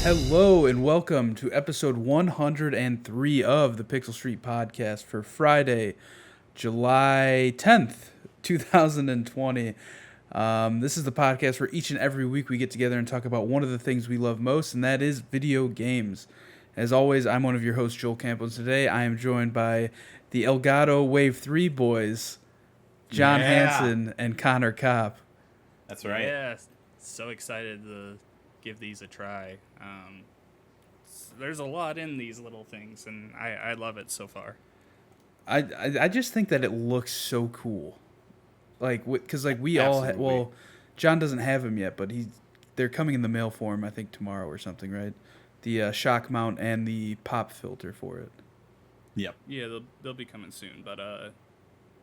Hello and welcome to episode 103 of the Pixel Street Podcast for Friday, July 10th, 2020. This is the podcast where each and every week we get together and talk about one of the things we love most, and that is video games. As always, I'm one of your hosts, Joel Campbell. Today I am joined by the Elgato Wave 3 boys, John Hansen and Connor Kopp. That's right. Yeah, so excited to give these a try. There's a lot in these little things, and I love it so far. I just think that it looks so cool. Because we Absolutely. all John doesn't have them yet, but they're coming in the mail for him, I think tomorrow or something, right? The shock mount and the pop filter for it. Yep. Yeah, they'll be coming soon, but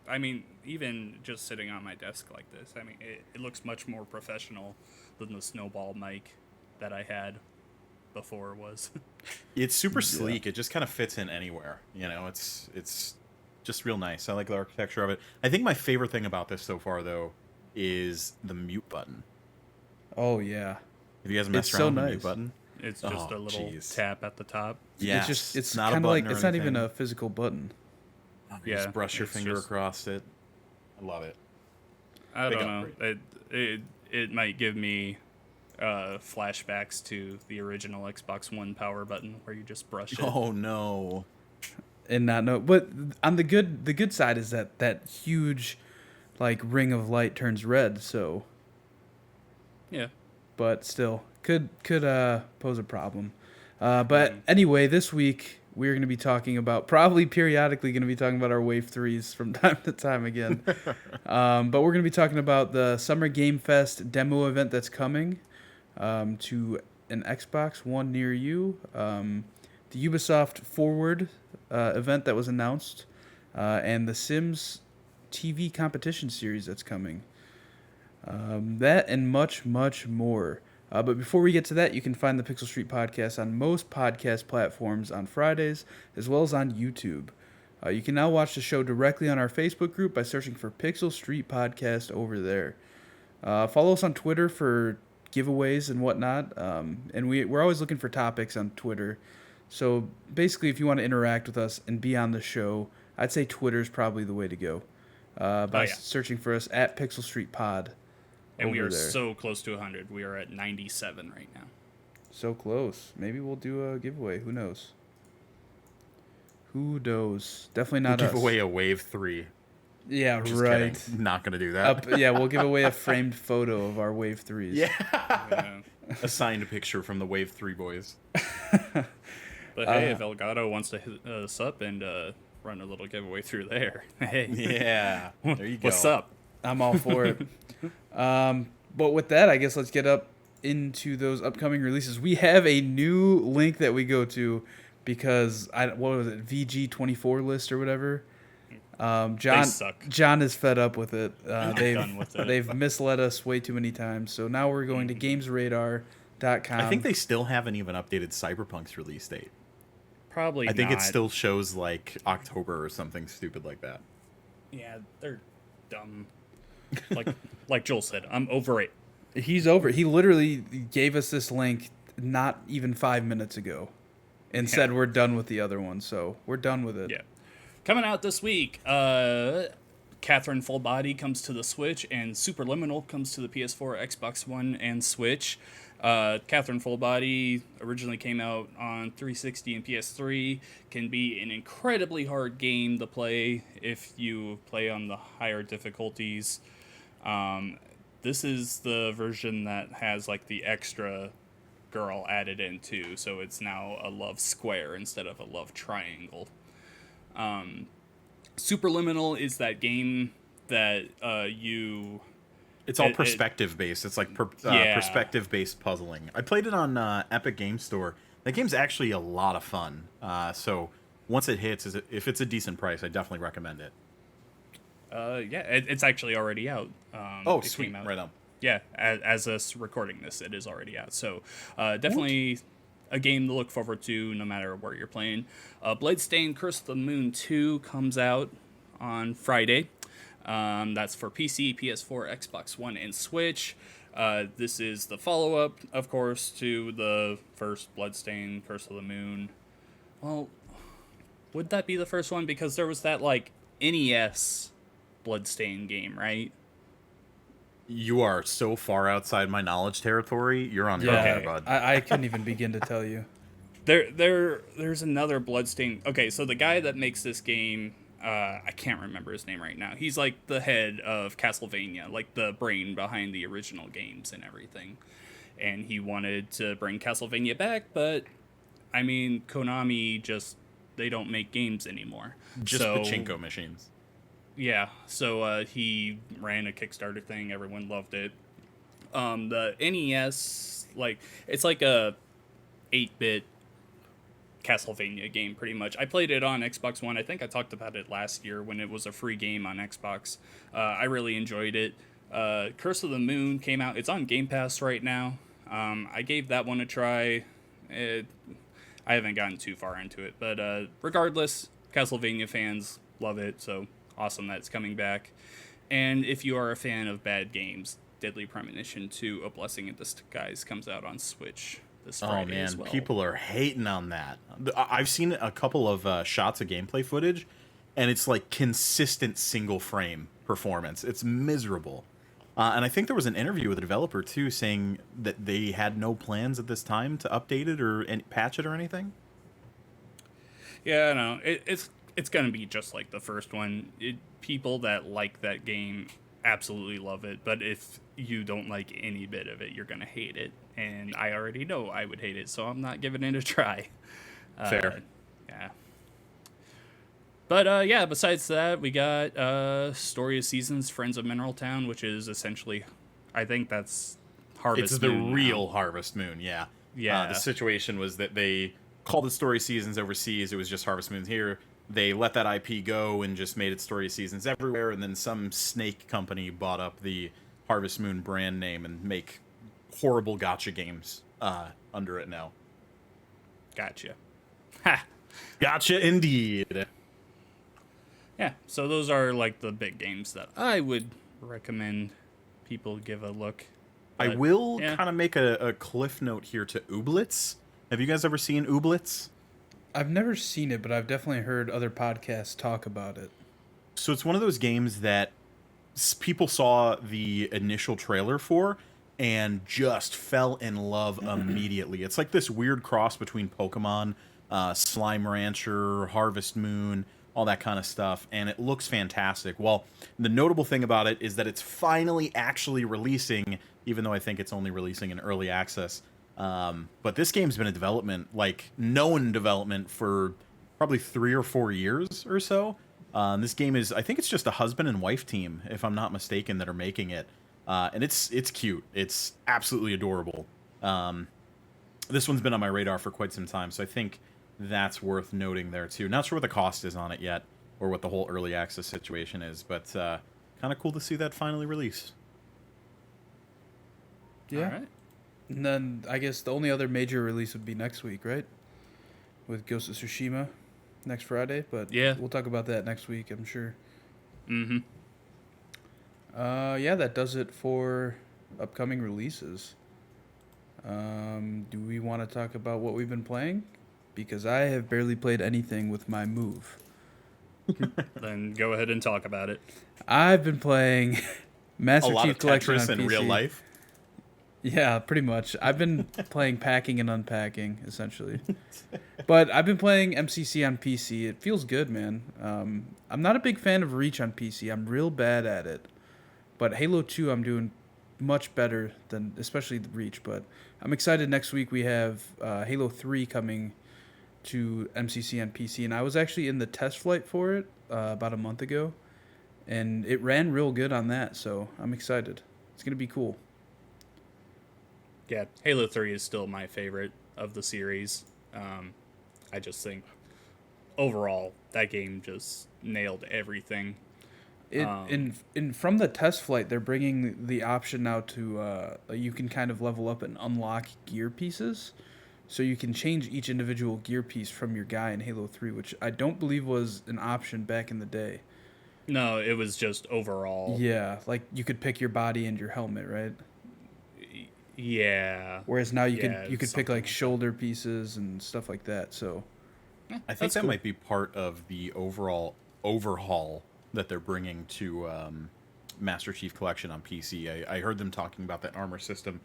I mean, even just sitting on my desk like this, I mean, it looks much more professional than the snowball mic that I had before was. It's super sleek. It just kind of fits in anywhere. You know, it's just real nice. I like the architecture of it. I think my favorite thing about this so far, though, is the mute button. Oh, yeah. Have you guys messed around with the mute button? It's just a little tap at the top. Yeah. It's not kind a of button like, or it's not anything. even a physical button. You just brush your it's finger just- across it. I love it. I Big don't know. It might give me flashbacks to the original Xbox One power button where you just brush it. Oh, no. And not know, but on the good side is that huge, like, ring of light turns red. So, Yeah. but still could pose a problem. But anyway, this week we're going to be talking about, probably periodically going to be talking about our Wave 3s from time to time again. But we're going to be talking about the Summer Game Fest demo event that's coming to an Xbox One near you. The Ubisoft Forward event that was announced, and the Sims TV competition series that's coming. That and much, much more. But before we get to that, you can find the Pixel Street Podcast on most podcast platforms on Fridays, as well as on YouTube. You can now watch the show directly on our Facebook group by searching for Pixel Street Podcast over there. Follow us on Twitter for giveaways and whatnot. And we're always looking for topics on Twitter. So basically, if you want to interact with us and be on the show, I'd say Twitter's probably the way to go. By searching for us at Pixel Street Pod. And we are there. so close to 100. We are at 97 right now. So close. Maybe we'll do a giveaway. Who knows? Who knows? Definitely not We'll us. give away a Wave 3. Yeah, Just right. kidding. Not going to do that. Yeah, we'll give away a framed photo of our Wave 3s. Yeah. A signed picture from the Wave 3 boys. But hey, if Elgato wants to hit us up and run a little giveaway through there, hey. Yeah. There you go. What's up? I'm all for it. But with that, I guess let's get up into those upcoming releases. We have a new link that we go to because what was it, VG24 list or whatever. They suck. John is fed up with it. I'm done with it. They've misled us way too many times. So now we're going to GamesRadar.com. I think they still haven't even updated Cyberpunk's release date. Probably I think not. it still shows like October or something stupid like that. Yeah, they're dumb. Like Joel said, I'm over it. He's over. He literally gave us this link not even 5 minutes ago and said we're done with the other one. So we're done with it. Yeah. Coming out this week, Catherine Full Body comes to the Switch, and Superliminal comes to the PS4, Xbox One, and Switch. Catherine Full Body originally came out on 360 and PS3. Can be an incredibly hard game to play if you play on the higher difficulties. This is the version that has like the extra girl added in too, so it's now a love square instead of a love triangle. Superliminal is that game that It's all perspective based. It's like perspective based puzzling. I played it on Epic Game Store. That game's actually a lot of fun. So once it hits, if it's a decent price, I definitely recommend it. It's actually already out. It Sweet! came out. Right on. Yeah, as us recording this, it is already out. So definitely a game to look forward to no matter where you're playing. Bloodstained Curse of the Moon 2 comes out on Friday. That's for PC, PS4, Xbox One, and Switch. This is the follow-up, of course, to the first Bloodstained Curse of the Moon. Well, would that be the first one? Because there was that, like, NES Bloodstained game, right? You are so far outside my knowledge territory. You're on Yeah, there, bud. I couldn't even begin to tell you. There's another Bloodstained. Okay, so the guy that makes this game, I can't remember his name right now. He's like the head of Castlevania, like the brain behind the original games and everything. And he wanted to bring Castlevania back, but I mean, Konami they don't make games anymore. Just pachinko machines. Yeah, so he ran a Kickstarter thing. Everyone loved it. The NES, it's like a 8-bit Castlevania game, pretty much. I played it on Xbox One. I think I talked about it last year when it was a free game on Xbox. I really enjoyed it. Curse of the Moon came out. It's on Game Pass right now. I gave that one a try. I haven't gotten too far into it, but regardless, Castlevania fans love it, so awesome that it's coming back. And if you are a fan of bad games, Deadly Premonition 2: A Blessing in Disguise comes out on Switch this Friday as well. People are hating on that. I've seen a couple of shots of gameplay footage, and it's like consistent single frame performance. It's miserable. And I think there was an interview with a developer too, saying that they had no plans at this time to update it or patch it or anything. Yeah, no, it's gonna be just like the first one. People that like that game absolutely love it, but if you don't like any bit of it, you're gonna hate it. And I already know I would hate it, so I'm not giving it a try. Fair. Yeah. But yeah, besides that, we got Story of Seasons, Friends of Mineral Town, which is essentially, I think that's Harvest Moon. It's the real Harvest Moon, yeah. Yeah. The situation was that they called it Story Seasons overseas. It was just Harvest Moon here. They let that IP go and just made it Story Seasons everywhere, and then some snake company bought up the Harvest Moon brand name and make horrible gacha games under it now. Gotcha. Ha! Gotcha indeed. Yeah, so those are like the big games that I would recommend people give a look. I But, will yeah. kind of make a cliff note here to Ooblets. Have you guys ever seen Ooblets? I've never seen it, but I've definitely heard other podcasts talk about it. So it's one of those games that people saw the initial trailer for and just fell in love immediately. It's like this weird cross between Pokemon, Slime Rancher, Harvest Moon, all that kind of stuff, and it looks fantastic. Well, the notable thing about it is that it's finally actually releasing, even though I think it's only releasing in early access. But this game's been in development, like known development, for probably 3 or 4 years or so. This game is, I think it's just a husband and wife team, if I'm not mistaken, that are making it. And it's cute. It's absolutely adorable. This one's been on my radar for quite some time, so I think that's worth noting there too. Not sure what the cost is on it yet, or what the whole early access situation is, but kind of cool to see that finally released. Yeah. All right. And then I guess the only other major release would be next week, right? With Ghost of Tsushima next Friday, but Yeah. we'll talk about that next week, I'm sure. Mm-hmm. Yeah, that does it for upcoming releases. Do we want to talk about what we've been playing? Because I have barely played anything with my move. Then go ahead and talk about it. I've been playing Master A lot Chief of Collection Tetris on in PC. real life. Yeah, pretty much. I've been playing packing and unpacking, essentially. But I've been playing MCC on PC. It feels good, man. I'm not a big fan of Reach on PC. I'm real bad at it. But Halo 2, I'm doing much better than, especially the Reach. But I'm excited. Next week we have Halo 3 coming to MCC on PC. And I was actually in the test flight for it about a month ago. And it ran real good on that. So I'm excited. It's going to be cool. Yeah, Halo 3 is still my favorite of the series. I just think overall that game just nailed everything. From the test flight, they're bringing the option now to you can kind of level up and unlock gear pieces, so you can change each individual gear piece from your guy in Halo 3, which I don't believe was an option back in the day. No, it was just overall. Yeah, like you could pick your body and your helmet, right? Yeah. Whereas now you Yeah, could pick something like like shoulder pieces and stuff like that. So I think that's that cool. might be part of the overall overhaul that they're bringing to Master Chief Collection on PC. I heard them talking about that armor system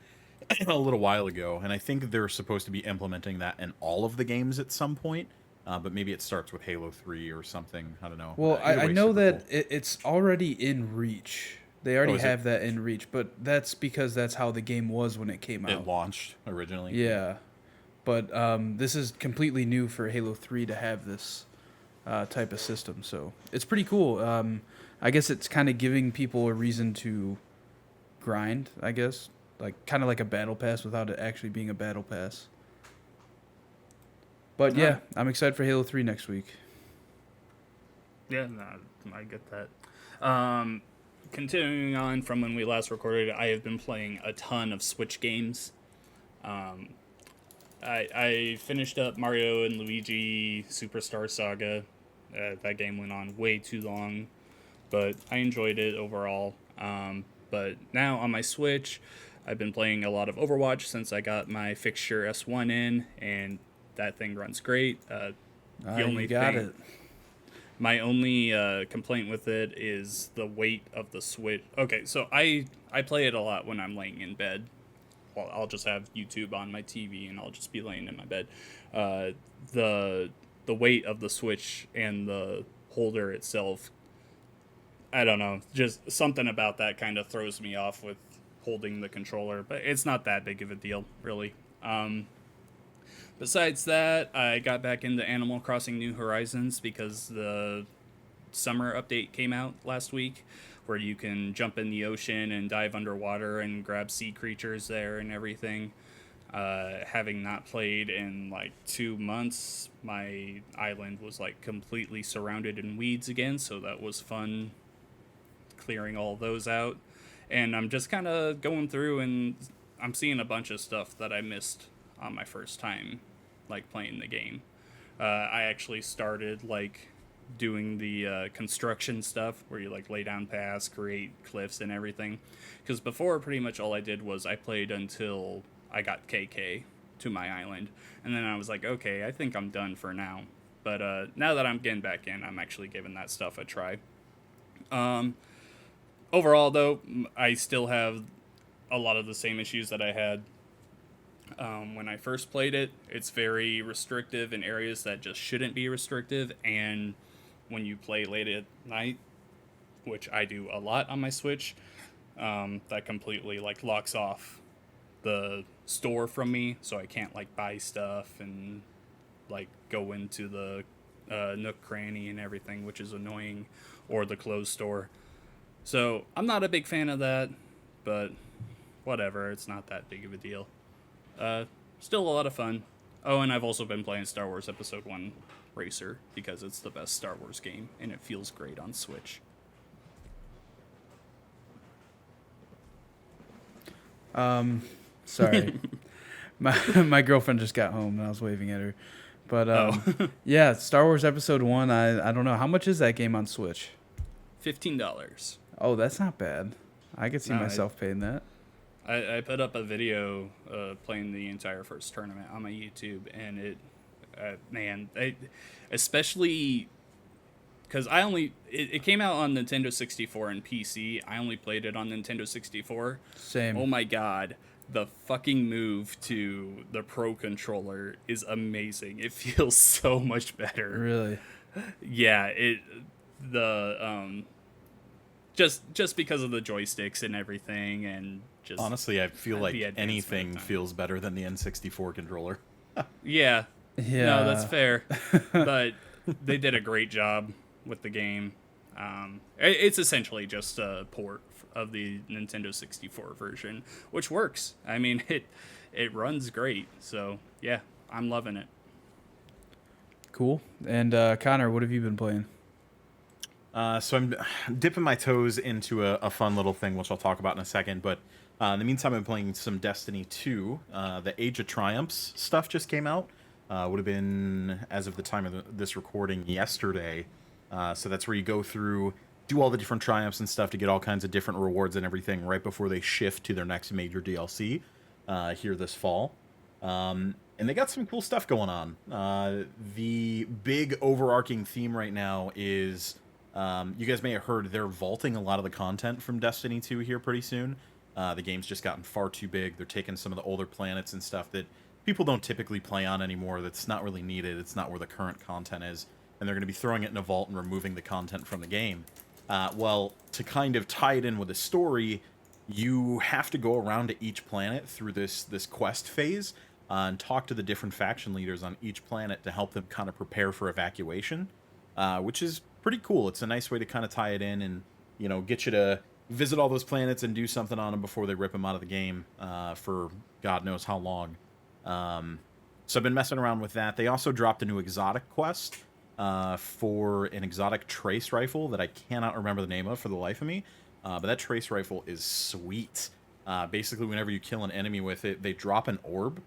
a little while ago, and I think they're supposed to be implementing that in all of the games at some point. But maybe it starts with Halo 3 or something. I don't know. well, Either I way, know super that cool. it's already in Reach. They Oh, already is it? have that in Reach, but that's because that's how the game was when it came It out. launched originally. Yeah, but this is completely new for Halo 3 to have this type of system. So it's pretty cool. I guess it's kind of giving people a reason to grind, I guess. Like kind of like a battle pass without it actually being a battle pass. But yeah, Alright. I'm excited for Halo 3 next week. Yeah, no, I get that. Continuing on from when we last recorded, I have been playing a ton of Switch games. I finished up Mario and Luigi Superstar Saga. That game went on way too long, but I enjoyed it overall. But now on my Switch, I've been playing a lot of Overwatch since I got my fixture S1 in, and that thing runs great. The only You got thing, it. My only complaint with it is the weight of the Switch. Okay, so I play it a lot when I'm laying in bed. Well, I'll just have YouTube on my TV and I'll just be laying in my bed. The weight of the Switch and the holder itself, I don't know, just something about that kind of throws me off with holding the controller, but it's not that big of a deal, really. Besides that, I got back into Animal Crossing New Horizons because the summer update came out last week, where you can jump in the ocean and dive underwater and grab sea creatures there and everything. Having not played in like 2 months, my island was like completely surrounded in weeds again, so that was fun clearing all those out. And I'm just kind of going through and I'm seeing a bunch of stuff that I missed on my first time like playing the game. I actually started like doing the construction stuff where you like lay down paths, create cliffs and everything, because before pretty much all I did was I played until I got KK to my island, and then I was like, okay, I think I'm done for now. But now that I'm getting back in, I'm actually giving that stuff a try. Overall though, I still have a lot of the same issues that I had when I first played it. It's very restrictive in areas that just shouldn't be restrictive, and when you play late at night, which I do a lot on my Switch, that completely like locks off the store from me, so I can't like buy stuff and like go into the nook cranny and everything, which is annoying, or the clothes store. So I'm not a big fan of that, but whatever, it's not that big of a deal. Still a lot of fun. Oh, and I've also been playing Star Wars Episode 1 Racer because it's the best Star Wars game and it feels great on Switch. Sorry. my girlfriend just got home and I was waving at her. But yeah, Star Wars Episode 1, I don't know. How much is that game on Switch? $15. Oh, that's not bad. I could see No, myself paying that. I put up a video playing the entire first tournament on my YouTube, and especially because it came out on Nintendo 64 and PC. I only played it on Nintendo 64. Same. Oh my god, the fucking move to the Pro controller is amazing. It feels so much better. Really? Yeah, just because of the joysticks and everything, and just Honestly, I feel like the advancement anything of time. feels better than the N64 controller. Yeah. Yeah. No, that's fair. But they did a great job with the game. It's essentially just a port of the Nintendo 64 version, which works. I mean, it runs great. So, yeah, I'm loving it. Cool. And Connor, what have you been playing? So I'm dipping my toes into a fun little thing, which I'll talk about in a second. But in the meantime, I'm playing some Destiny 2. The Age of Triumphs stuff just came out. Would have been, as of the time of this recording, yesterday. So that's where you go through, do all the different triumphs and stuff to get all kinds of different rewards and everything right before they shift to their next major DLC. here this fall. And they got some cool stuff going on. The big overarching theme right now is, you guys may have heard, they're vaulting a lot of the content from Destiny 2 here pretty soon. The game's just gotten far too big. They're taking some of the older planets and stuff that people don't typically play on anymore, that's not really needed. It's not where the current content is. And they're going to be throwing it in a vault and removing the content from the game. Well, to kind of tie it in with the story, you have to go around to each planet through this quest phase and talk to the different faction leaders on each planet to help them kind of prepare for evacuation, which is pretty cool. It's a nice way to kind of tie it in and, you know, get you to visit all those planets and do something on them before they rip them out of the game for God knows how long. So I've been messing around with that. They also dropped a new exotic quest for an exotic trace rifle that I cannot remember the name of for the life of me. But that trace rifle is sweet. Basically, whenever you kill an enemy with it, they drop an orb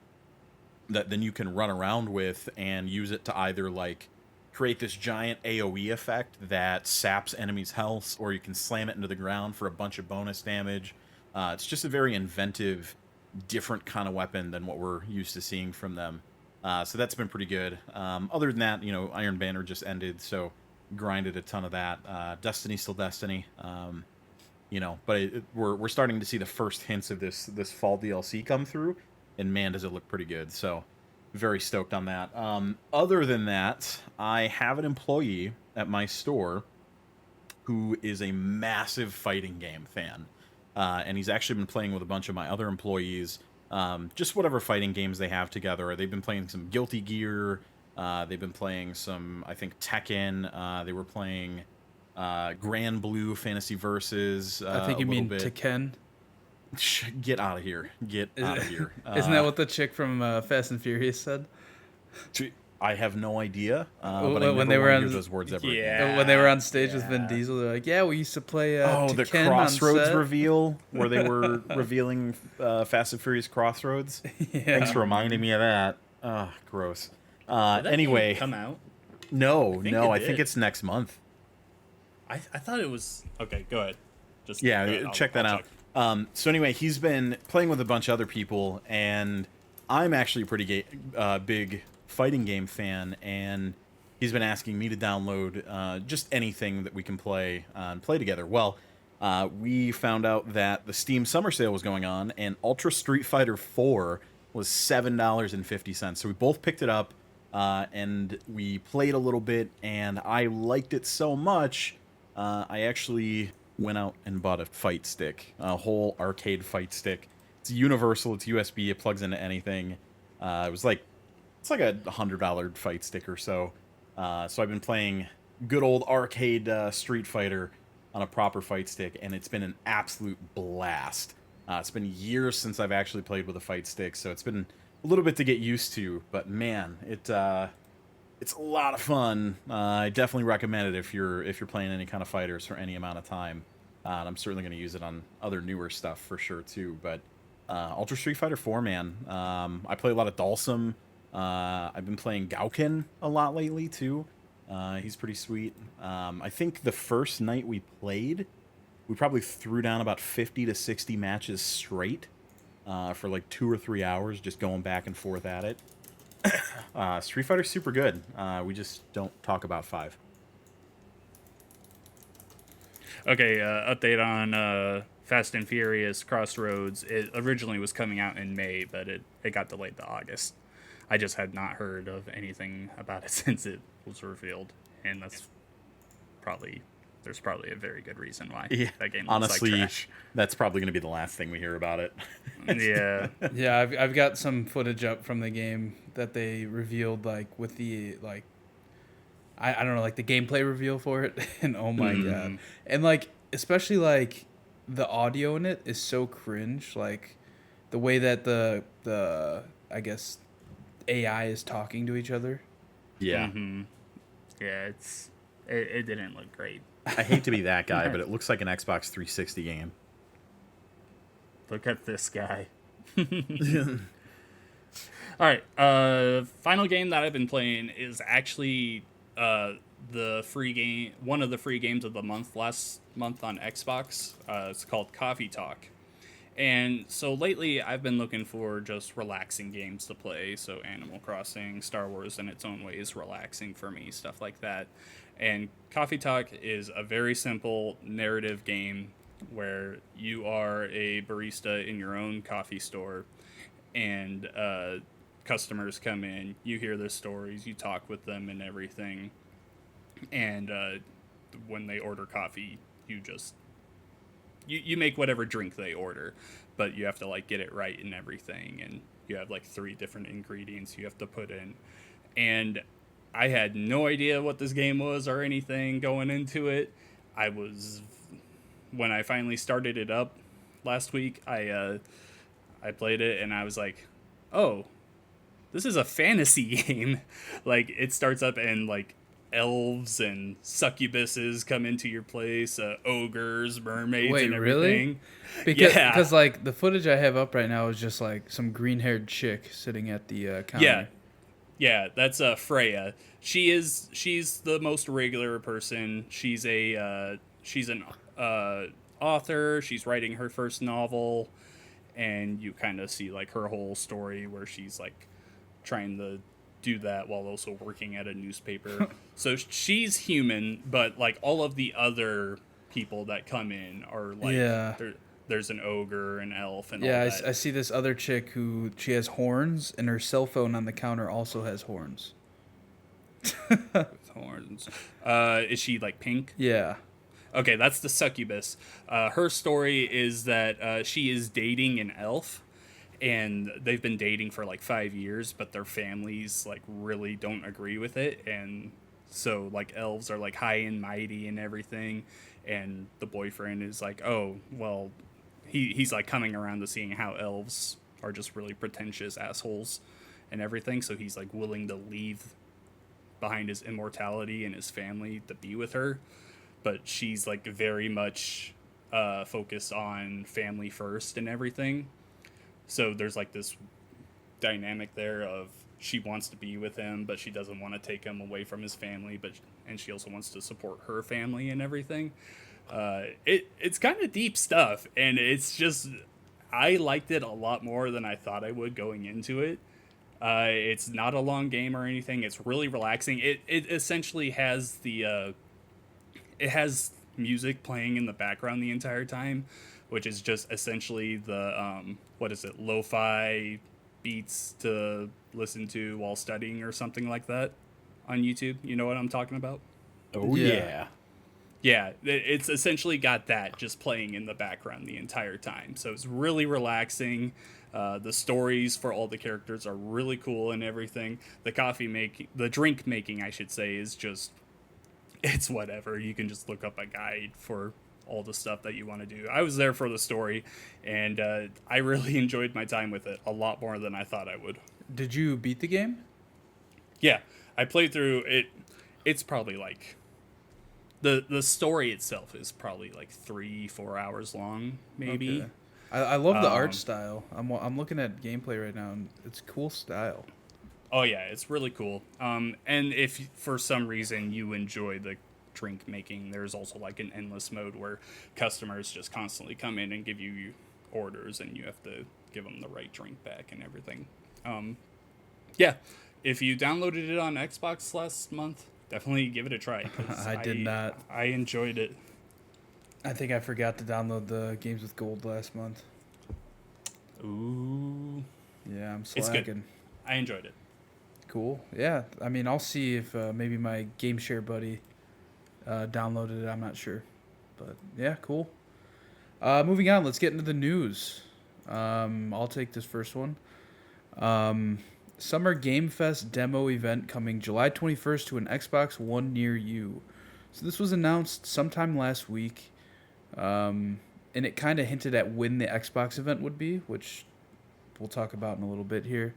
that then you can run around with and use it to either, like, create this giant AoE effect that saps enemies' health, or you can slam it into the ground for a bunch of bonus damage. It's just a very inventive, different kind of weapon than what we're used to seeing from them. So that's been pretty good. Other than that, you know, Iron Banner just ended, so grinded a ton of that. Destiny's still Destiny. You know, but we're starting to see the first hints of this fall DLC come through, and man, does it look pretty good. So very stoked on that. Other than that, I have an employee at my store who is a massive fighting game fan. And he's actually been playing with a bunch of my other employees, just whatever fighting games they have together. They've been playing some Guilty Gear. They've been playing some, I think, Tekken. They were playing Grand Blue Fantasy Versus. I think you mean Tekken. Get out of here. Get out of here. Isn't that what the chick from Fast and Furious said? I have no idea. But I when never they were want to on, hear those words ever again. Yeah. When they were on stage with Vin Diesel, they're like, "Yeah, we used to play Tekken the Crossroads on set." reveal where they were revealing Fast and Furious Crossroads. Yeah. Thanks for reminding me of that. Gross. Did that Anyway, game come out? I think it's next month. I thought it was okay. Go ahead. Just Check that out. So anyway, he's been playing with a bunch of other people, and I'm actually a pretty big fighting game fan, and he's been asking me to download just anything that we can play and play together. Well, we found out that the Steam Summer Sale was going on, and Ultra Street Fighter 4 was $7.50. So we both picked it up, and we played a little bit, and I liked it so much, I actually went out and bought a fight stick, a whole arcade fight stick. It's universal, it's USB, it plugs into anything. It's like a $100 fight stick or so. So I've been playing good old arcade Street Fighter on a proper fight stick, and it's been an absolute blast. It's been years since I've actually played with a fight stick, so it's been a little bit to get used to, but man, it's a lot of fun. I definitely recommend it if you're playing any kind of fighters for any amount of time. And I'm certainly going to use it on other newer stuff for sure too. But Ultra Street Fighter 4, man. I play a lot of Dalsum. I've been playing Gauken a lot lately too. He's pretty sweet. I think the first night we played, we probably threw down about 50 to 60 matches straight for like 2 or 3 hours, just going back and forth at it. Street Fighter's super good. We just don't talk about 5. Okay, update on Fast and Furious Crossroads. It originally was coming out in May, but it got delayed to August. I just had not heard of anything about it since it was revealed, and there's probably a very good reason why that game looks honestly, like trash. That's probably going to be the last thing we hear about it. Yeah. Yeah, I've got some footage up from the game that they revealed, like with the I don't know, like the gameplay reveal for it, and oh my god, and like especially like the audio in it is so cringe, like the way that the I guess AI is talking to each other. Yeah. Mm-hmm. Yeah, it didn't look great. I hate to be that guy, but it looks like an Xbox 360 game. Look at this guy. All right, final game that I've been playing is actually the free game, one of the free games of the month last month on Xbox. It's called Coffee Talk, And so lately, I've been looking for just relaxing games to play. So Animal Crossing, Star Wars in its own way is relaxing for me, stuff like that. And Coffee Talk is a very simple narrative game where you are a barista in your own coffee store, and customers come in, you hear their stories, you talk with them and everything. And when they order coffee, you make whatever drink they order, but you have to like get it right and everything, and you have like 3 different ingredients you have to put in. And I had no idea what this game was or anything going into it. I was When I finally started it up last week, I played it and I was like, "Oh, this is a fantasy game." Like it starts up and like elves and succubuses come into your place, ogres, mermaids, Wait, and everything. really? Because like the footage I have up right now is just like some green-haired chick sitting at the counter. Yeah, that's Freya. She's the most regular person. She's an author. She's writing her first novel, and you kind of see like her whole story where she's like trying to do that while also working at a newspaper. So she's human, but like all of the other people that come in are like there's an ogre, an elf, and all that. I see this other chick who she has horns, and her cell phone on the counter also has horns. With horns. Is she like pink? Yeah. Okay, that's the succubus. Her story is that she is dating an elf, and they've been dating for like 5 years, but their families like really don't agree with it, and so like elves are like high and mighty and everything, and the boyfriend is like, oh well, he's like coming around to seeing how elves are just really pretentious assholes and everything, so he's like willing to leave behind his immortality and his family to be with her, but she's like very much focused on family first and everything. So there's like this dynamic there of she wants to be with him, but she doesn't want to take him away from his family, and she also wants to support her family and everything. It's kind of deep stuff, and it's just I liked it a lot more than I thought I would going into it. It's not a long game or anything. It's really relaxing. It essentially has it has music playing in the background the entire time, which is just essentially the what is it, lo-fi beats to listen to while studying or something like that on YouTube. You know what I'm talking about? Oh yeah. Yeah, it's essentially got that just playing in the background the entire time. So it's really relaxing. The stories for all the characters are really cool and everything. The drink making, I should say, is just, it's whatever. You can just look up a guide for all the stuff that you want to do. I was there for the story, and I really enjoyed my time with it a lot more than I thought I would. Did you beat the game? Yeah, I played through it. It's probably like the story itself is probably like 3-4 hours long, maybe. Okay. I love the art style. I'm looking at gameplay right now, and it's cool style. Oh yeah, it's really cool. And if for some reason you enjoy the drink making, there's also like an endless mode where customers just constantly come in and give you orders, and you have to give them the right drink back and everything. Yeah, if you downloaded it on Xbox last month, definitely give it a try. I did not. I enjoyed it. I think I forgot to download the games with gold last month. Ooh. Yeah, I'm It's slacking. good. I enjoyed it. Cool. Yeah, I mean, I'll see if maybe my game share buddy downloaded it. I'm not sure, but yeah, cool. Moving on, let's get into the news. I'll take this first one. Summer Game Fest demo event coming July 21st to an Xbox One near you. So this was announced sometime last week, and it kind of hinted at when the Xbox event would be, which we'll talk about in a little bit here.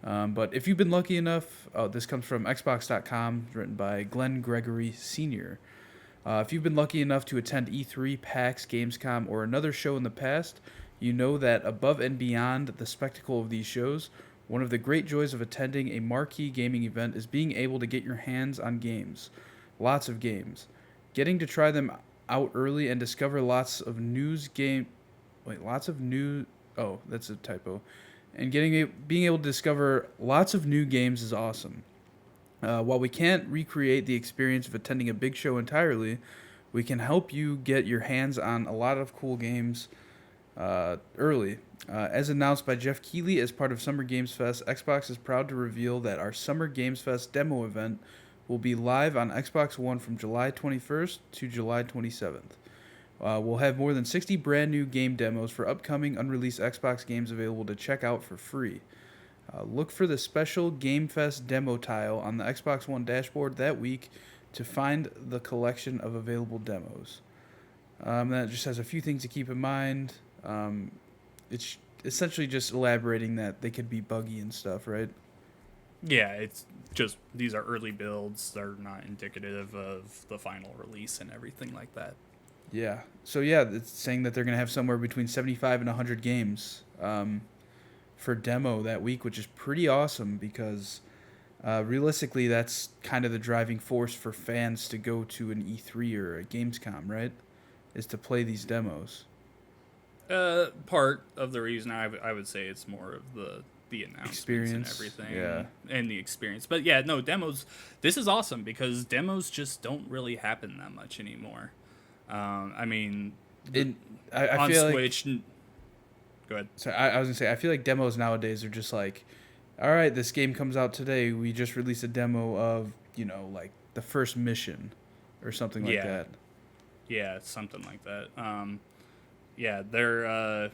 But if you've been lucky enough, this comes from Xbox.com, written by Glenn Gregory Sr. If you've been lucky enough to attend E3, PAX, Gamescom, or another show in the past, you know that above and beyond the spectacle of these shows, one of the great joys of attending a marquee gaming event is being able to get your hands on games. Lots of games. Getting to try them out early and discover lots of lots of new. Oh, that's a typo. And being able to discover lots of new games is awesome. While we can't recreate the experience of attending a big show entirely, we can help you get your hands on a lot of cool games early. As announced by Jeff Keighley as part of Summer Games Fest, Xbox is proud to reveal that our Summer Games Fest demo event will be live on Xbox One from July 21st to July 27th. We'll have more than 60 brand new game demos for upcoming unreleased Xbox games available to check out for free. Look for the special Game Fest demo tile on the Xbox One dashboard that week to find the collection of available demos. That just has a few things to keep in mind. It's essentially just elaborating that they could be buggy and stuff, right? Yeah, it's just these are early builds. They're not indicative of the final release and everything like that. Yeah. So, yeah, it's saying that they're going to have somewhere between 75 and 100 games for demo that week, which is pretty awesome because realistically, that's kind of the driving force for fans to go to an E3 or a Gamescom, right? Is to play these demos. Part of the reason I would say it's more of the announcements experience and everything, yeah, and the experience. But yeah, no, demos. This is awesome because demos just don't really happen that much anymore. I mean, I on feel Switch. Go ahead. So I was gonna say I feel like demos nowadays are just like, all right, this game comes out today. We just released a demo of like the first mission, or something like that. Yeah, something like that. Yeah, they're.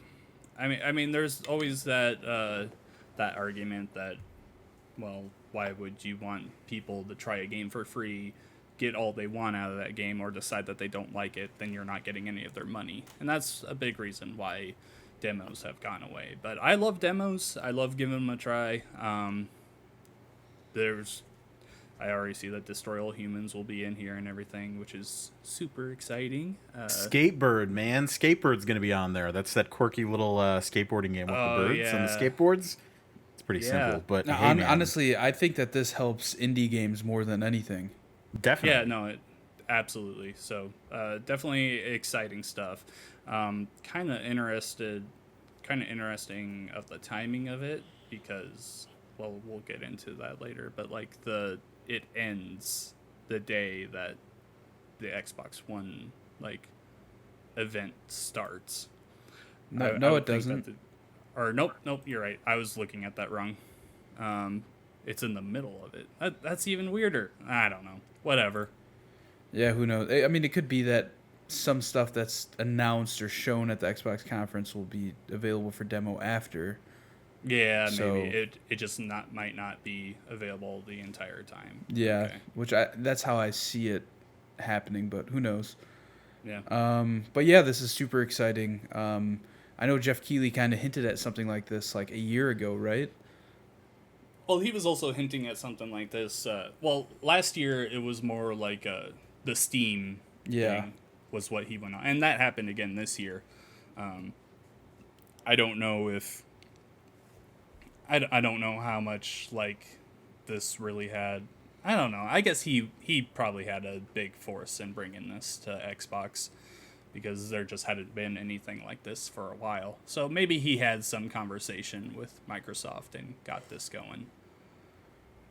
I mean, there's always that argument that, well, why would you want people to try a game for free, get all they want out of that game, or decide that they don't like it? Then you're not getting any of their money, and that's a big reason why demos have gone away. But I love demos. I love giving them a try. I already see that Destroy All Humans will be in here and everything, which is super exciting. Skatebird, man. Skatebird's going to be on there. That's that quirky little skateboarding game with the birds and the skateboards. It's pretty simple. But now, hey, man. Honestly, I think that this helps indie games more than anything. Definitely. Yeah, no, absolutely. So definitely exciting stuff. Kind of interesting of the timing of it because, well, we'll get into that later. But like it ends the day that the Xbox One event starts. No, it doesn't. Nope. You're right. I was looking at that wrong. It's in the middle of it. That's even weirder. I don't know. Whatever. Yeah, who knows? I mean, it could be that some stuff that's announced or shown at the Xbox conference will be available for demo after. Yeah, maybe it just might not be available the entire time. Yeah, okay. That's how I see it happening, but who knows? Yeah. But yeah, this is super exciting. I know Jeff Keighley kind of hinted at something like this like a year ago, right? Well, he was also hinting at something like this. Well, last year it was more like the Steam thing was what he went on, and that happened again this year. I don't know if. I don't know how much this really had. I don't know. I guess he probably had a big force in bringing this to Xbox because there just hadn't been anything like this for a while. So maybe he had some conversation with Microsoft and got this going.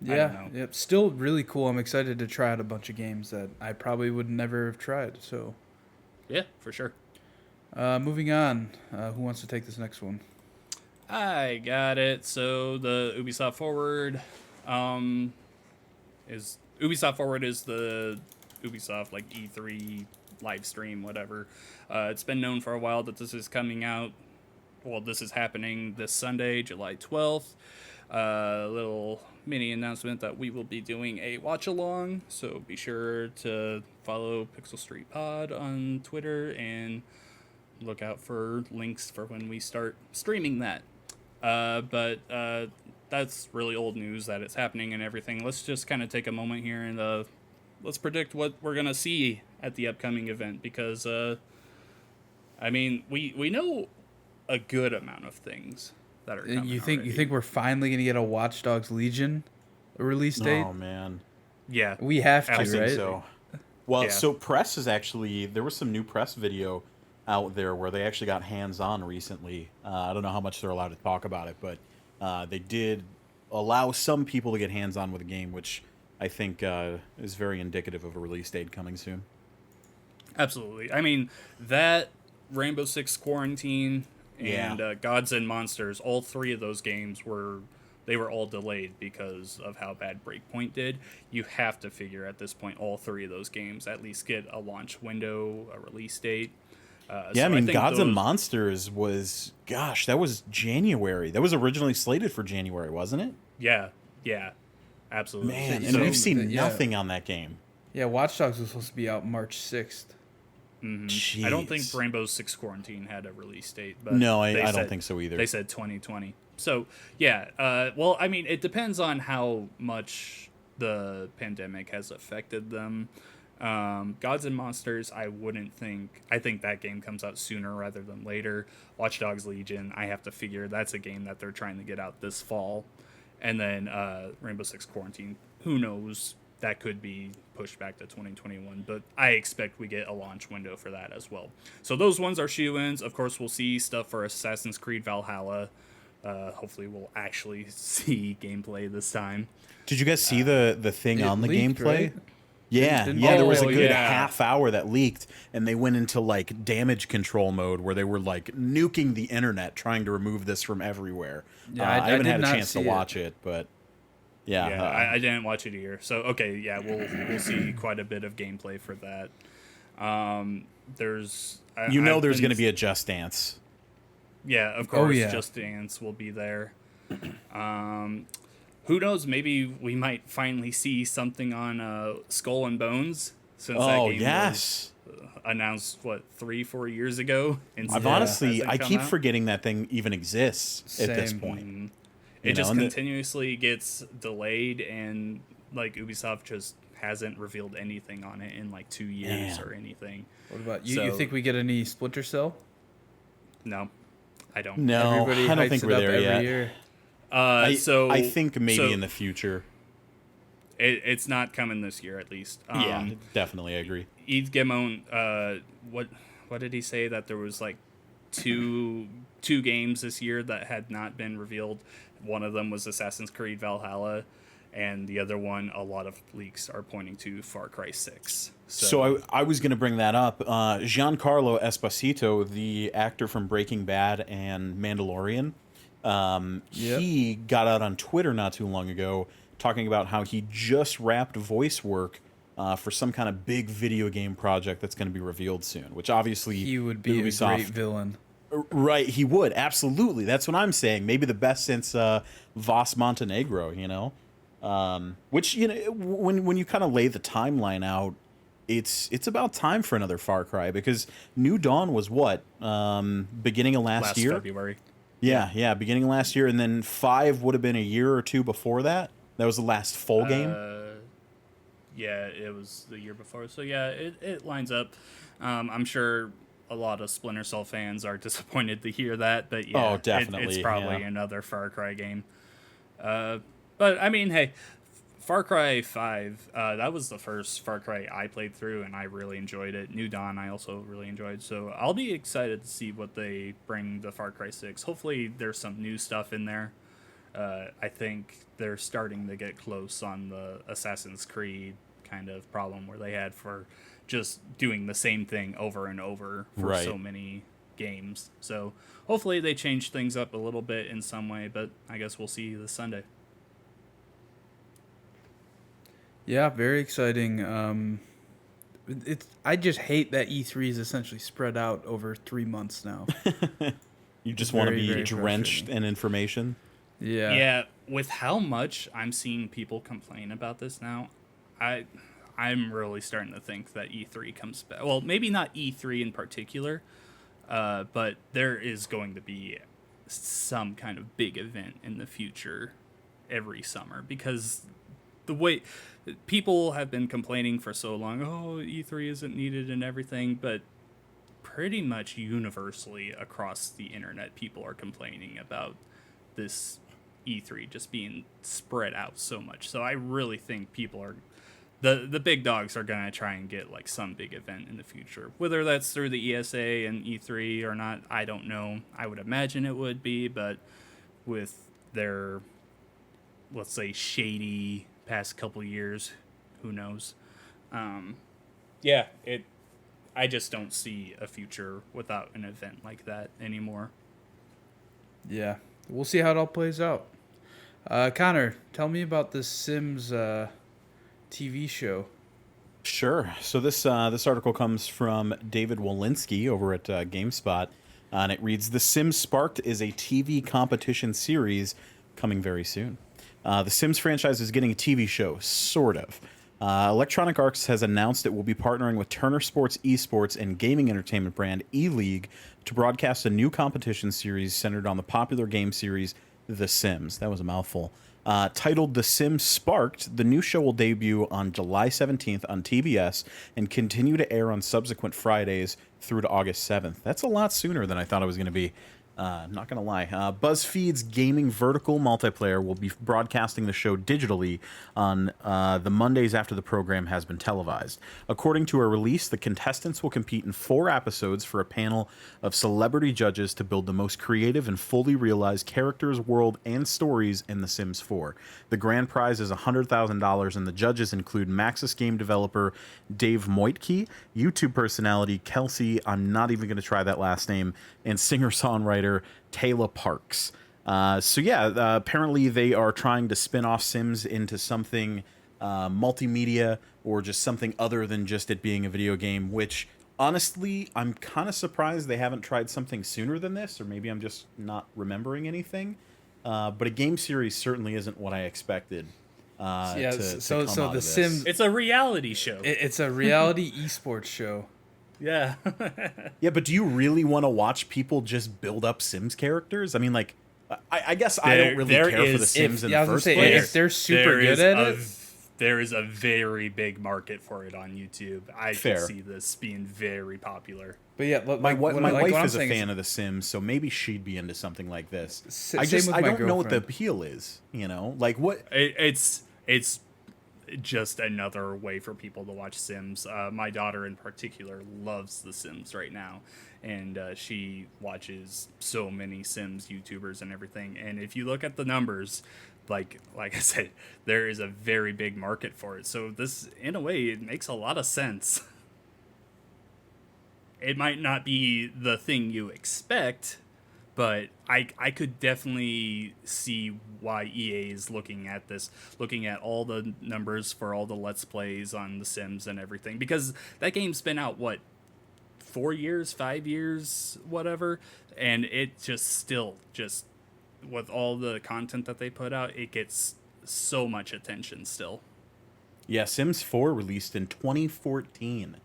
Yeah, yep. Still really cool. I'm excited to try out a bunch of games that I probably would never have tried. So, yeah, for sure. Moving on. Who wants to take this next one? I got it. So the Ubisoft Forward is the Ubisoft E3 live stream, whatever. It's been known for a while that this is coming out. Well, this is happening this Sunday, July 12th. Little mini announcement that we will be doing a watch along, so be sure to follow Pixel Street Pod on Twitter and look out for links for when we start streaming that. But that's really old news that it's happening and everything. Let's just kind of take a moment here and let's predict what we're gonna see at the upcoming event because I mean we know a good amount of things that are coming. You think we're finally gonna get a Watch Dogs Legion release date? Oh man, yeah, we have to, I think right? so. Well, yeah. so press is actually there was some new press video out there where they actually got hands-on recently. I don't know how much they're allowed to talk about it, but they did allow some people to get hands-on with the game, which I think is very indicative of a release date coming soon. Absolutely. I mean, that Rainbow Six Quarantine and Yeah. Gods and Monsters, all three of those games were all delayed because of how bad Breakpoint did. You have to figure at this point all three of those games at least get a launch window, a release date. Yeah, I mean, think Gods and those- Monsters was, gosh, that was January. That was originally slated for January, wasn't it? Yeah, absolutely. Man, So- and we've seen yeah. nothing on that game. Yeah, Watch Dogs was supposed to be out March 6th. I don't think Jeez. Rainbow Six Quarantine had a release date, but No, I they don't said- think so either. They said 2020. So yeah, well, I mean, it depends on how much the pandemic has affected them. Gods and Monsters, I think that game comes out sooner rather than later. Watch Dogs Legion, I have to figure that's a game that they're trying to get out this fall. And then Rainbow Six Quarantine, who knows? That could be pushed back to 2021, but I expect we get a launch window for that as well. So those ones are shoe-ins. Of course, we'll see stuff for Assassin's Creed Valhalla. Hopefully, we'll actually see gameplay this time. Did you guys see the thing It on the leaked, gameplay? right? Yeah, Didn't- yeah. There was a Oh, good yeah. half hour that leaked, and they went into like damage control mode where they were like nuking the internet, trying to remove this from everywhere. Yeah, I haven't did had a not chance to see watch it, but yeah, Yeah, I didn't watch it either. So okay, yeah, we'll see quite a bit of gameplay for that. There's there's going to be a Just Dance. Yeah, of course, yeah. Just Dance will be there. Who knows? Maybe we might finally see something on Skull and Bones since that Oh game yes. was announced 3-4 years ago. And I've still honestly, hasn't I come keep out. forgetting that thing even exists at this Same. point. It You just know, and continuously gets delayed, and like Ubisoft just hasn't revealed anything on it in like 2 years Man. or anything. What about you? You So- think we get any Splinter Cell? No, I don't. No, Everybody I don't hypes think it we're up there every yet. year. I think maybe so in the future. it's not coming this year at least. Yeah, definitely, I agree. Yves Guillemot, what did he say, that there was like two games this year that had not been revealed? One of them was Assassin's Creed Valhalla, and the other one, a lot of leaks are pointing to Far Cry 6. So I was going to bring that up. Giancarlo Esposito, the actor from Breaking Bad and Mandalorian, he got out on Twitter not too long ago talking about how he just wrapped voice work for some kind of big video game project that's going to be revealed soon, which obviously He would be Ubisoft, a great villain. Right, he would, absolutely. That's what I'm saying. Maybe the best since Voss Montenegro, you know? Which, you know, when you kind of lay the timeline out, it's about time for another Far Cry, because New Dawn was what? Beginning of last year? February. Yeah, beginning of last year, and then 5 would have been a year or two before that. That was the last full game. Yeah, it was the year before. So yeah, it lines up. I'm sure a lot of Splinter Cell fans are disappointed to hear that, but yeah, Oh, definitely, it's probably yeah. another Far Cry game. But I mean, hey, Far Cry 5, that was the first Far Cry I played through, and I really enjoyed it. New Dawn I also really enjoyed, so I'll be excited to see what they bring to Far Cry 6. Hopefully there's some new stuff in there. I think they're starting to get close on the Assassin's Creed kind of problem where they had for just doing the same thing over and over for Right. so many games. So hopefully they change things up a little bit in some way, but I guess we'll see this Sunday. Yeah, very exciting. I just hate that E3 is essentially spread out over 3 months now. You just want to very, be very drenched frustrating. in information. Yeah. Yeah, with how much I'm seeing people complain about this now, I'm really starting to think that E3 comes back. Well, maybe not E3 in particular, but there is going to be some kind of big event in the future every summer, because the way people have been complaining for so long, oh, E3 isn't needed and everything, but pretty much universally across the internet, people are complaining about this E3 just being spread out so much. So I really think the big dogs are gonna try and get like some big event in the future. Whether that's through the ESA and E3 or not, I don't know. I would imagine it would be, but with their, let's say, shady past couple years, who knows? Yeah, I just don't see a future without an event like that anymore. Yeah, we'll see how it all plays out. Connor, tell me about the Sims TV show. Sure. So this article comes from David Walensky over at GameSpot, and it reads: "The Sims Sparked is a TV competition series coming very soon. The Sims franchise is getting a TV show, sort of. Electronic Arts has announced it will be partnering with Turner Sports Esports and gaming entertainment brand E-League to broadcast a new competition series centered on the popular game series The Sims." That was a mouthful. Titled The Sims Sparked, the new show will debut on July 17th on TBS and continue to air on subsequent Fridays through to August 7th. That's a lot sooner than I thought it was going to be. Not going to lie. BuzzFeed's gaming vertical multiplayer will be broadcasting the show digitally on the Mondays after the program has been televised. According to a release, the contestants will compete in 4 episodes for a panel of celebrity judges to build the most creative and fully realized characters, world, and stories in The Sims 4. The grand prize is $100,000, and the judges include Maxis game developer Dave Moitke, YouTube personality Kelsey, I'm not even going to try that last name, and singer-songwriter Taylor Parks. Apparently they are trying to spin off Sims into something multimedia or just something other than just it being a video game, which honestly I'm kind of surprised they haven't tried something sooner than this, or maybe I'm just not remembering anything. But a game series certainly isn't what I expected. So The Sims, it's a reality show. It's a reality esports show. Yeah. Yeah, but do you really want to watch people just build up Sims characters? I mean, like, I guess I don't really care for the Sims in the first place. If they're super good at it, there is a very big market for it on YouTube. I Fair. can see this being very popular. But yeah, my wife is a fan of The Sims, so maybe she'd be into something like this. I don't know what the appeal is. You know, like what? It's just another way for people to watch Sims. My daughter in particular loves The Sims right now, and she watches so many Sims YouTubers and everything. And if you look at the numbers, like I said, there is a very big market for it. So this, in a way, it makes a lot of sense. It might not be the thing you expect, but I could definitely see why EA is looking at this, looking at all the numbers for all the Let's Plays on The Sims and everything. Because that game's been out, 4 years, 5 years, whatever? And it just with all the content that they put out, it gets so much attention still. Yeah, Sims 4 released in 2014.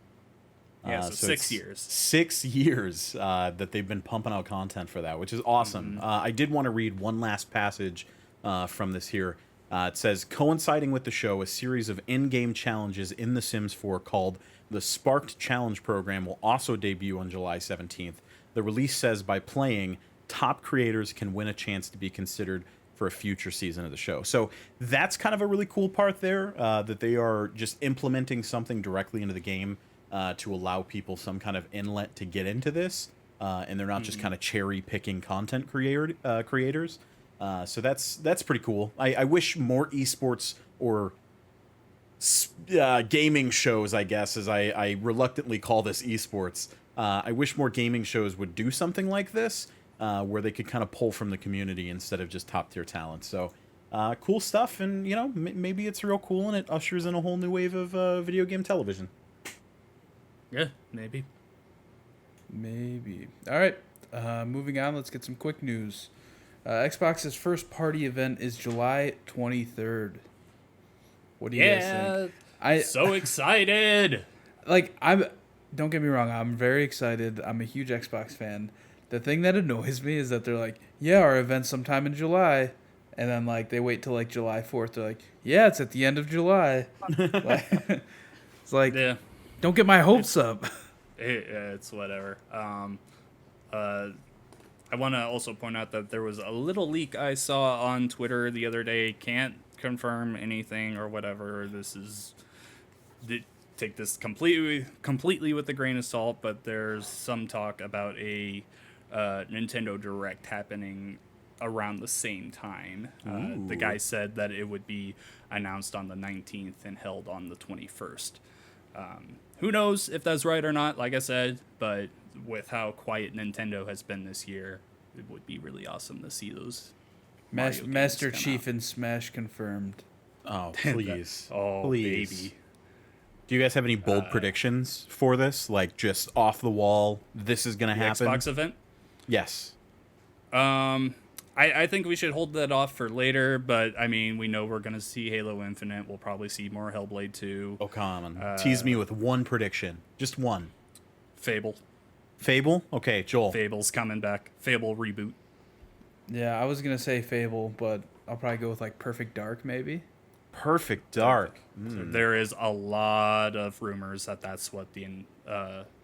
Yeah, so 6 years. 6 years that they've been pumping out content for that, which is awesome. Mm-hmm. I did want to read one last passage from this here. It says, coinciding with the show, a series of in-game challenges in The Sims 4 called the Sparked Challenge Program will also debut on July 17th. The release says by playing, top creators can win a chance to be considered for a future season of the show. So that's kind of a really cool part there, that they are just implementing something directly into the game to allow people some kind of inlet to get into this, and they're not just kind of cherry picking content creators. So that's pretty cool. I wish more esports or gaming shows, I guess, as I reluctantly call this esports. I wish more gaming shows would do something like this, where they could kind of pull from the community instead of just top tier talent. So cool stuff, and maybe it's real cool, and it ushers in a whole new wave of video game television. Yeah, maybe. All right, moving on. Let's get some quick news. Xbox's first party event is July 23rd. What do you guys think? So excited. Don't get me wrong, I'm very excited. I'm a huge Xbox fan. The thing that annoys me is that they're like, yeah, our event's sometime in July. And then they wait till July 4th. They're like, yeah, it's at the end of July. It's like, yeah. Don't get my hopes up. It's whatever. I want to also point out that there was a little leak I saw on Twitter the other day. Can't confirm anything or whatever. This is take this completely with a grain of salt, but there's some talk about a Nintendo Direct happening around the same time. The guy said that it would be announced on the 19th and held on the 21st. Who knows if that's right or not, like I said, but with how quiet Nintendo has been this year, it would be really awesome to see those Master Chief and Smash confirmed. Oh, please. Please. Baby. Do you guys have any bold predictions for this? Like, just off the wall, this is going to happen? Xbox event? Yes. I think we should hold that off for later, but, I mean, we know we're going to see Halo Infinite. We'll probably see more Hellblade 2. Oh, come on. Tease me with one prediction. Just one. Fable. Fable? Okay, Joel. Fable's coming back. Fable reboot. Yeah, I was going to say Fable, but I'll probably go with, like, Perfect Dark, maybe. Perfect Dark. So there is a lot of rumors that that's what the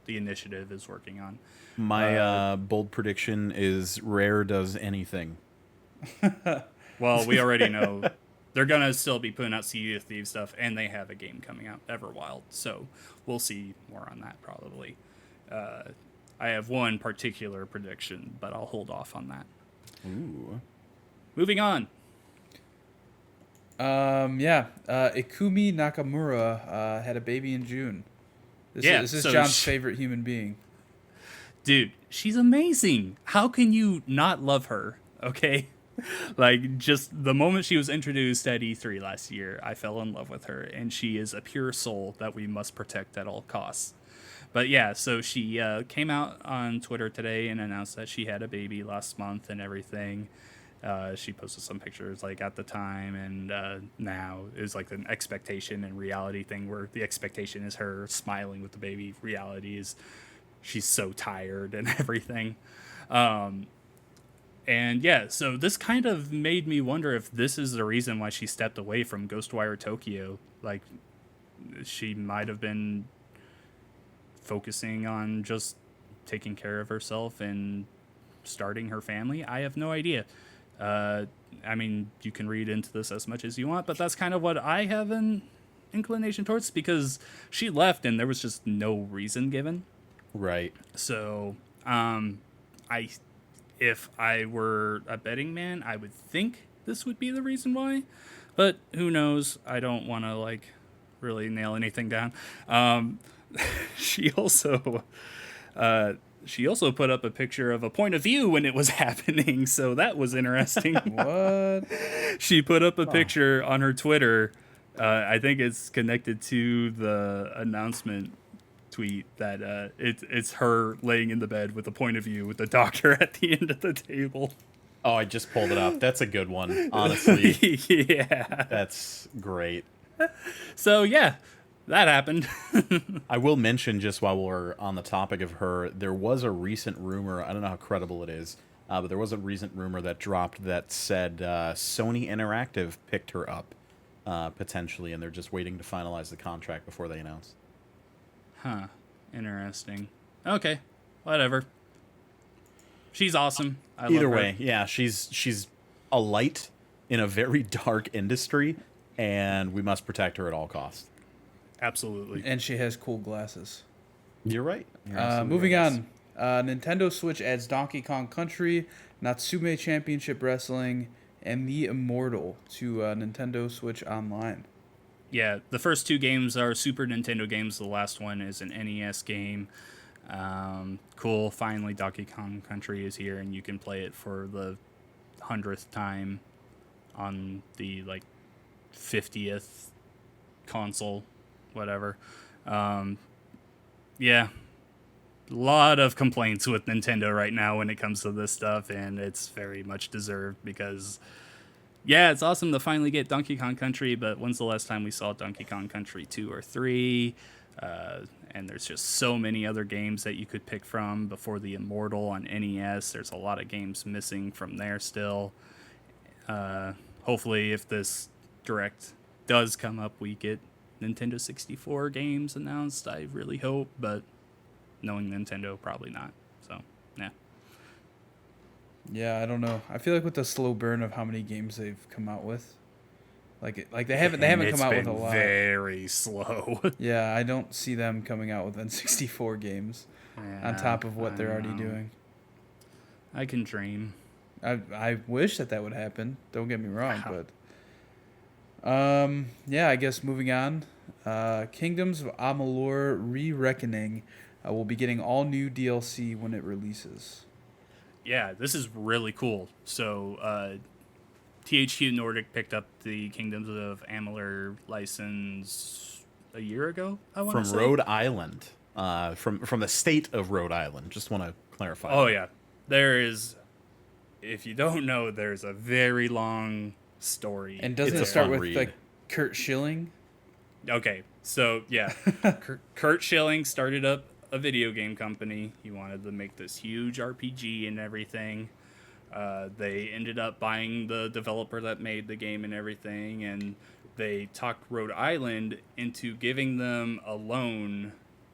initiative is working on. My bold prediction is Rare does anything. Well, we already know they're going to still be putting out Sea of Thieves stuff, and they have a game coming out, Everwild. So we'll see more on that probably. I have one particular prediction, but I'll hold off on that. Ooh. Moving on. Ikumi Nakamura had a baby in June. This is John's favorite human being. Dude, she's amazing. How can you not love her? Okay? Like, just the moment she was introduced at E3 last year, I fell in love with her, and she is a pure soul that we must protect at all costs. But yeah, so she came out on Twitter today and announced that she had a baby last month and everything. She posted some pictures like at the time and now. It was like an expectation and reality thing where the expectation is her smiling with the baby. Reality is she's so tired and everything. And yeah, so this kind of made me wonder if this is the reason why she stepped away from Ghostwire Tokyo. Like, she might have been focusing on just taking care of herself and starting her family. I have no idea. I mean, you can read into this as much as you want, but that's kind of what I have an inclination towards, because she left and there was just no reason given. Right. So, if I were a betting man, I would think this would be the reason why, but who knows? I don't want to like really nail anything down. She also put up a picture of a point of view when it was happening, so that was interesting. What? She put up a picture on her Twitter. I think it's connected to the announcement tweet that it's her laying in the bed with a point of view with the doctor at the end of the table. Oh, I just pulled it up. That's a good one, honestly. Yeah. That's great. So, yeah, that happened. I will mention, just while we're on the topic of her, there was a recent rumor, I don't know how credible it is, but there was a recent rumor that dropped that said Sony Interactive picked her up, potentially, and they're just waiting to finalize the contract before they announce. Huh. Interesting. Okay. Whatever. She's awesome. I Either love her. way, yeah, she's a light in a very dark industry, and we must protect her at all costs. Absolutely. And she has cool glasses. You're right. Moving on. Nintendo Switch adds Donkey Kong Country, Natsume Championship Wrestling, and The Immortal to Nintendo Switch Online. Yeah, the first two games are Super Nintendo games. The last one is an NES game. Cool. Finally, Donkey Kong Country is here, and you can play it for the 100th time on the, 50th console, whatever. Yeah. A lot of complaints with Nintendo right now when it comes to this stuff, and it's very much deserved because... yeah, it's awesome to finally get Donkey Kong Country, but when's the last time we saw Donkey Kong Country 2 or 3? And there's just so many other games that you could pick from before the Immortal on NES. There's a lot of games missing from there still. Hopefully, if this Direct does come up, we get Nintendo 64 games announced. I really hope, but knowing Nintendo, probably not. So, yeah. Yeah, I don't know. I feel like with the slow burn of how many games they've come out with, Like they haven't come out with a lot. Very slow. Yeah, I don't see them coming out with N64 games on top of what they're already doing. I can dream. I wish that would happen. Don't get me wrong, but yeah, I guess moving on. Kingdoms of Amalur: Re-Reckoning will be getting all new DLC when it releases. Yeah, this is really cool. So, THQ Nordic picked up the Kingdoms of Amalur license a year ago, I want to say. From Rhode Island. From the state of Rhode Island. Just want to clarify. Oh, yeah. There is, if you don't know, there's a very long story. And doesn't it start with like Kurt Schilling? Okay, so yeah. Kurt Schilling started up a video game company. He wanted to make this huge RPG and everything. They ended up buying the developer that made the game and everything, and they talked Rhode Island into giving them a loan,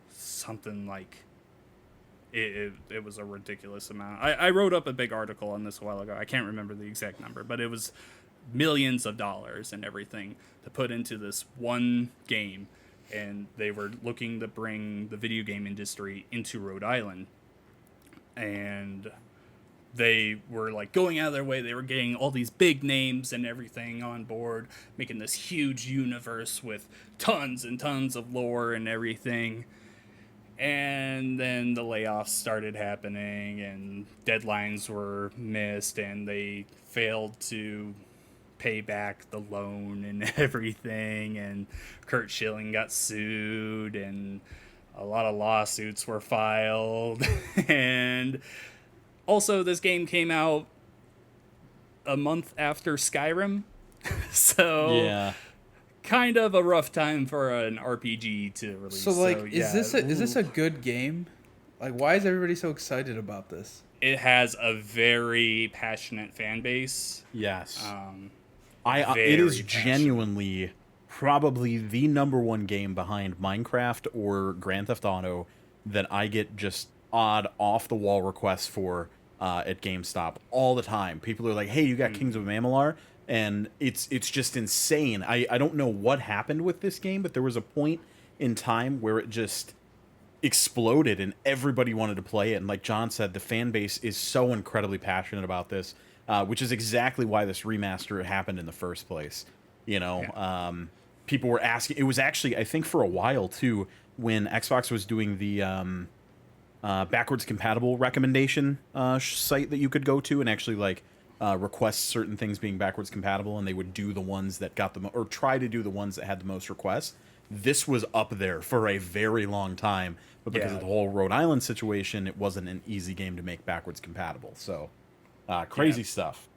something like it was a ridiculous amount. I wrote up a big article on this a while ago. I can't remember the exact number, but it was millions of dollars and everything to put into this one game, and they were looking to bring the video game industry into Rhode Island, and they were like going out of their way. They were getting all these big names and everything on board, making this huge universe with tons and tons of lore and everything. And then the layoffs started happening and deadlines were missed, and they failed to pay back the loan and everything. And Kurt Schilling got sued, and a lot of lawsuits were filed. And also, this game came out a month after Skyrim, so yeah, kind of a rough time for an RPG to release. So, like, is this a good game? Like, why is everybody so excited about this? It has a very passionate fan base. Yes, it is genuinely probably the #1 game behind Minecraft or Grand Theft Auto that I get just odd off-the-wall requests for at GameStop all the time. People are like, hey, you got Kings of Amalur? And it's just insane. I don't know what happened with this game, but there was a point in time where it just exploded and everybody wanted to play it. And like John said, the fan base is so incredibly passionate about this, which is exactly why this remaster happened in the first place. You know, yeah. People were asking. It was actually, I think, for a while, too, when Xbox was doing the backwards compatible recommendation site that you could go to and actually like request certain things being backwards compatible, and they would do the ones that got the or try to do the ones that had the most requests. This was up there for a very long time, but because of the whole Rhode Island situation, it wasn't an easy game to make backwards compatible. So crazy stuff.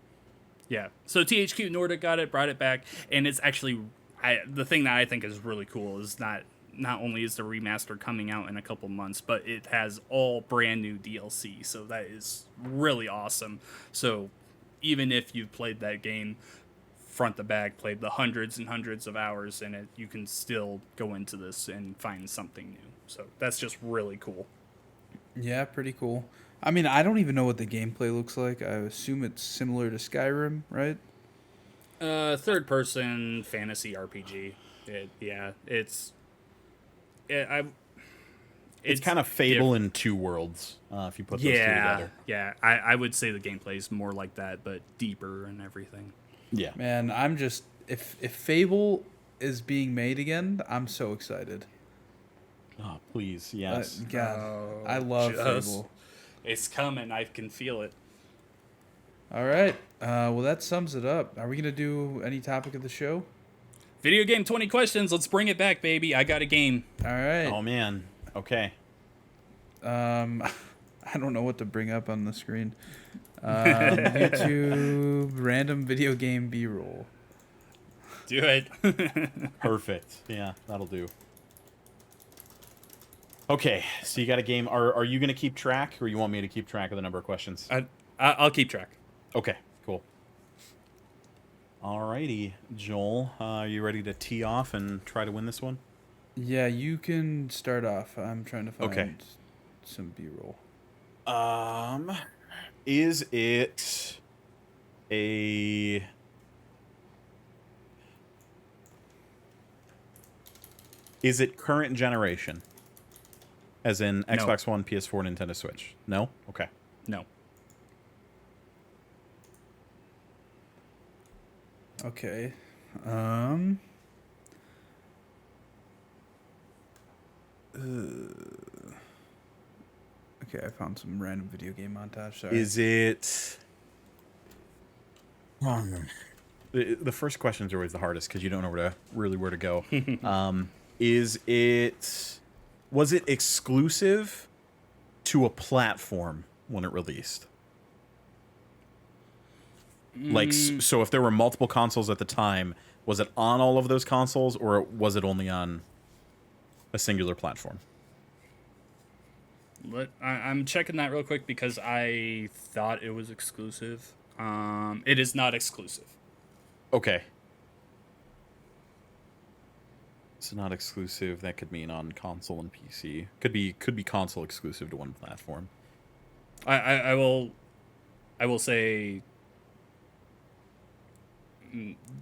Yeah. So THQ Nordic got it, brought it back, and it's actually the thing that I think is really cool is not only is the remaster coming out in a couple months, but it has all brand new DLC. So that is really awesome. So even if you've played that game front to back, played the hundreds and hundreds of hours in it, you can still go into this and find something new. So that's just really cool. Yeah, pretty cool. I mean, I don't even know what the gameplay looks like. I assume it's similar to Skyrim, right? Third person fantasy RPG. It's kind of Fable in two worlds, if you put those two together. Yeah, I would say the gameplay is more like that, but deeper and everything. Yeah. Man, I'm just... If Fable is being made again, I'm so excited. Oh, please, yes. God, I love Fable. It's coming. I can feel it. All right. Well, that sums it up. Are we going to do any topic of the show? Video game 20 questions. Let's bring it back, baby. I got a game. All right. Oh, man. Okay. I don't know what to bring up on the screen. YouTube random video game B-roll. Do it. Perfect. Yeah, that'll do. Okay, so you got a game. Are you going to keep track, or you want me to keep track of the number of questions? I'll keep track. Okay, cool. Alrighty, Joel, are you ready to tee off and try to win this one? Yeah, you can start off. I'm trying to find some B-roll. Is it a Is it current generation? As in No. Xbox One, PS4, Nintendo Switch? No? Okay. No. Okay. Okay, I found some random video game montage. Sorry. Is it... The first questions are always the hardest because you don't know where to go. Is it... Was it exclusive to a platform when it released? Like, so if there were multiple consoles at the time, was it on all of those consoles, or was it only on a singular platform? I'm checking that real quick because I thought it was exclusive. It is not exclusive. Okay. It's not exclusive. That could mean on console and PC. Could be console exclusive to one platform. I will say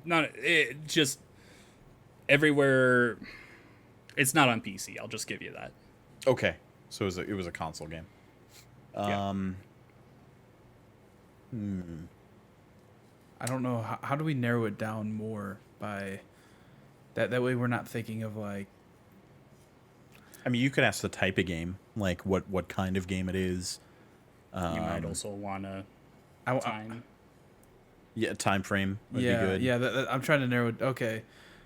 not it just everywhere. It's not on PC. I'll just give you that. Okay, so it was a console game. Yeah. I don't know. How do we narrow it down more by that? That way we're not thinking of like. I mean, you could ask the type of game, like what kind of game it is. You might also want to time. Yeah, time frame would be good. Yeah. I'm trying to narrow it. Okay,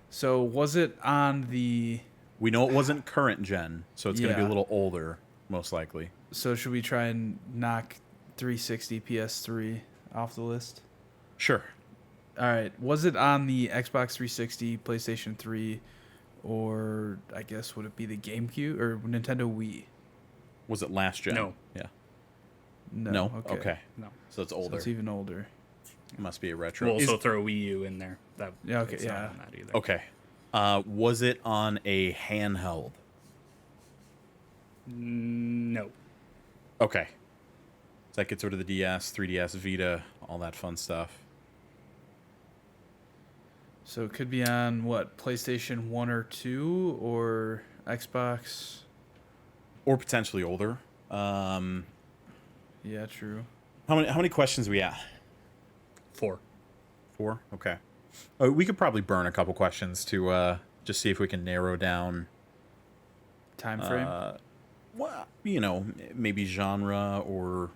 so was it on the? We know it wasn't current gen, so it's going to be a Yeah. little older, most likely. So should we try and knock 360 PS3 off the list? Sure. All right. Was it on the Xbox 360, PlayStation 3, or I guess would it be the GameCube or Nintendo Wii? Was it last gen? No. Yeah. No. Okay. No. So it's So older. it's even older. It must be a retro. We'll also throw a Wii U in there. That Yeah, okay, it's not yeah. on that either. Okay. Was it on a handheld? No. Okay. So that gets rid of the DS, 3DS, Vita, all that fun stuff. So it could be on what, PlayStation 1 or 2 or Xbox? Or potentially older. Yeah, true. How many questions are we at? 4. 4? Okay. We could probably burn a couple questions to just see if we can narrow down, Time frame? well, maybe genre or...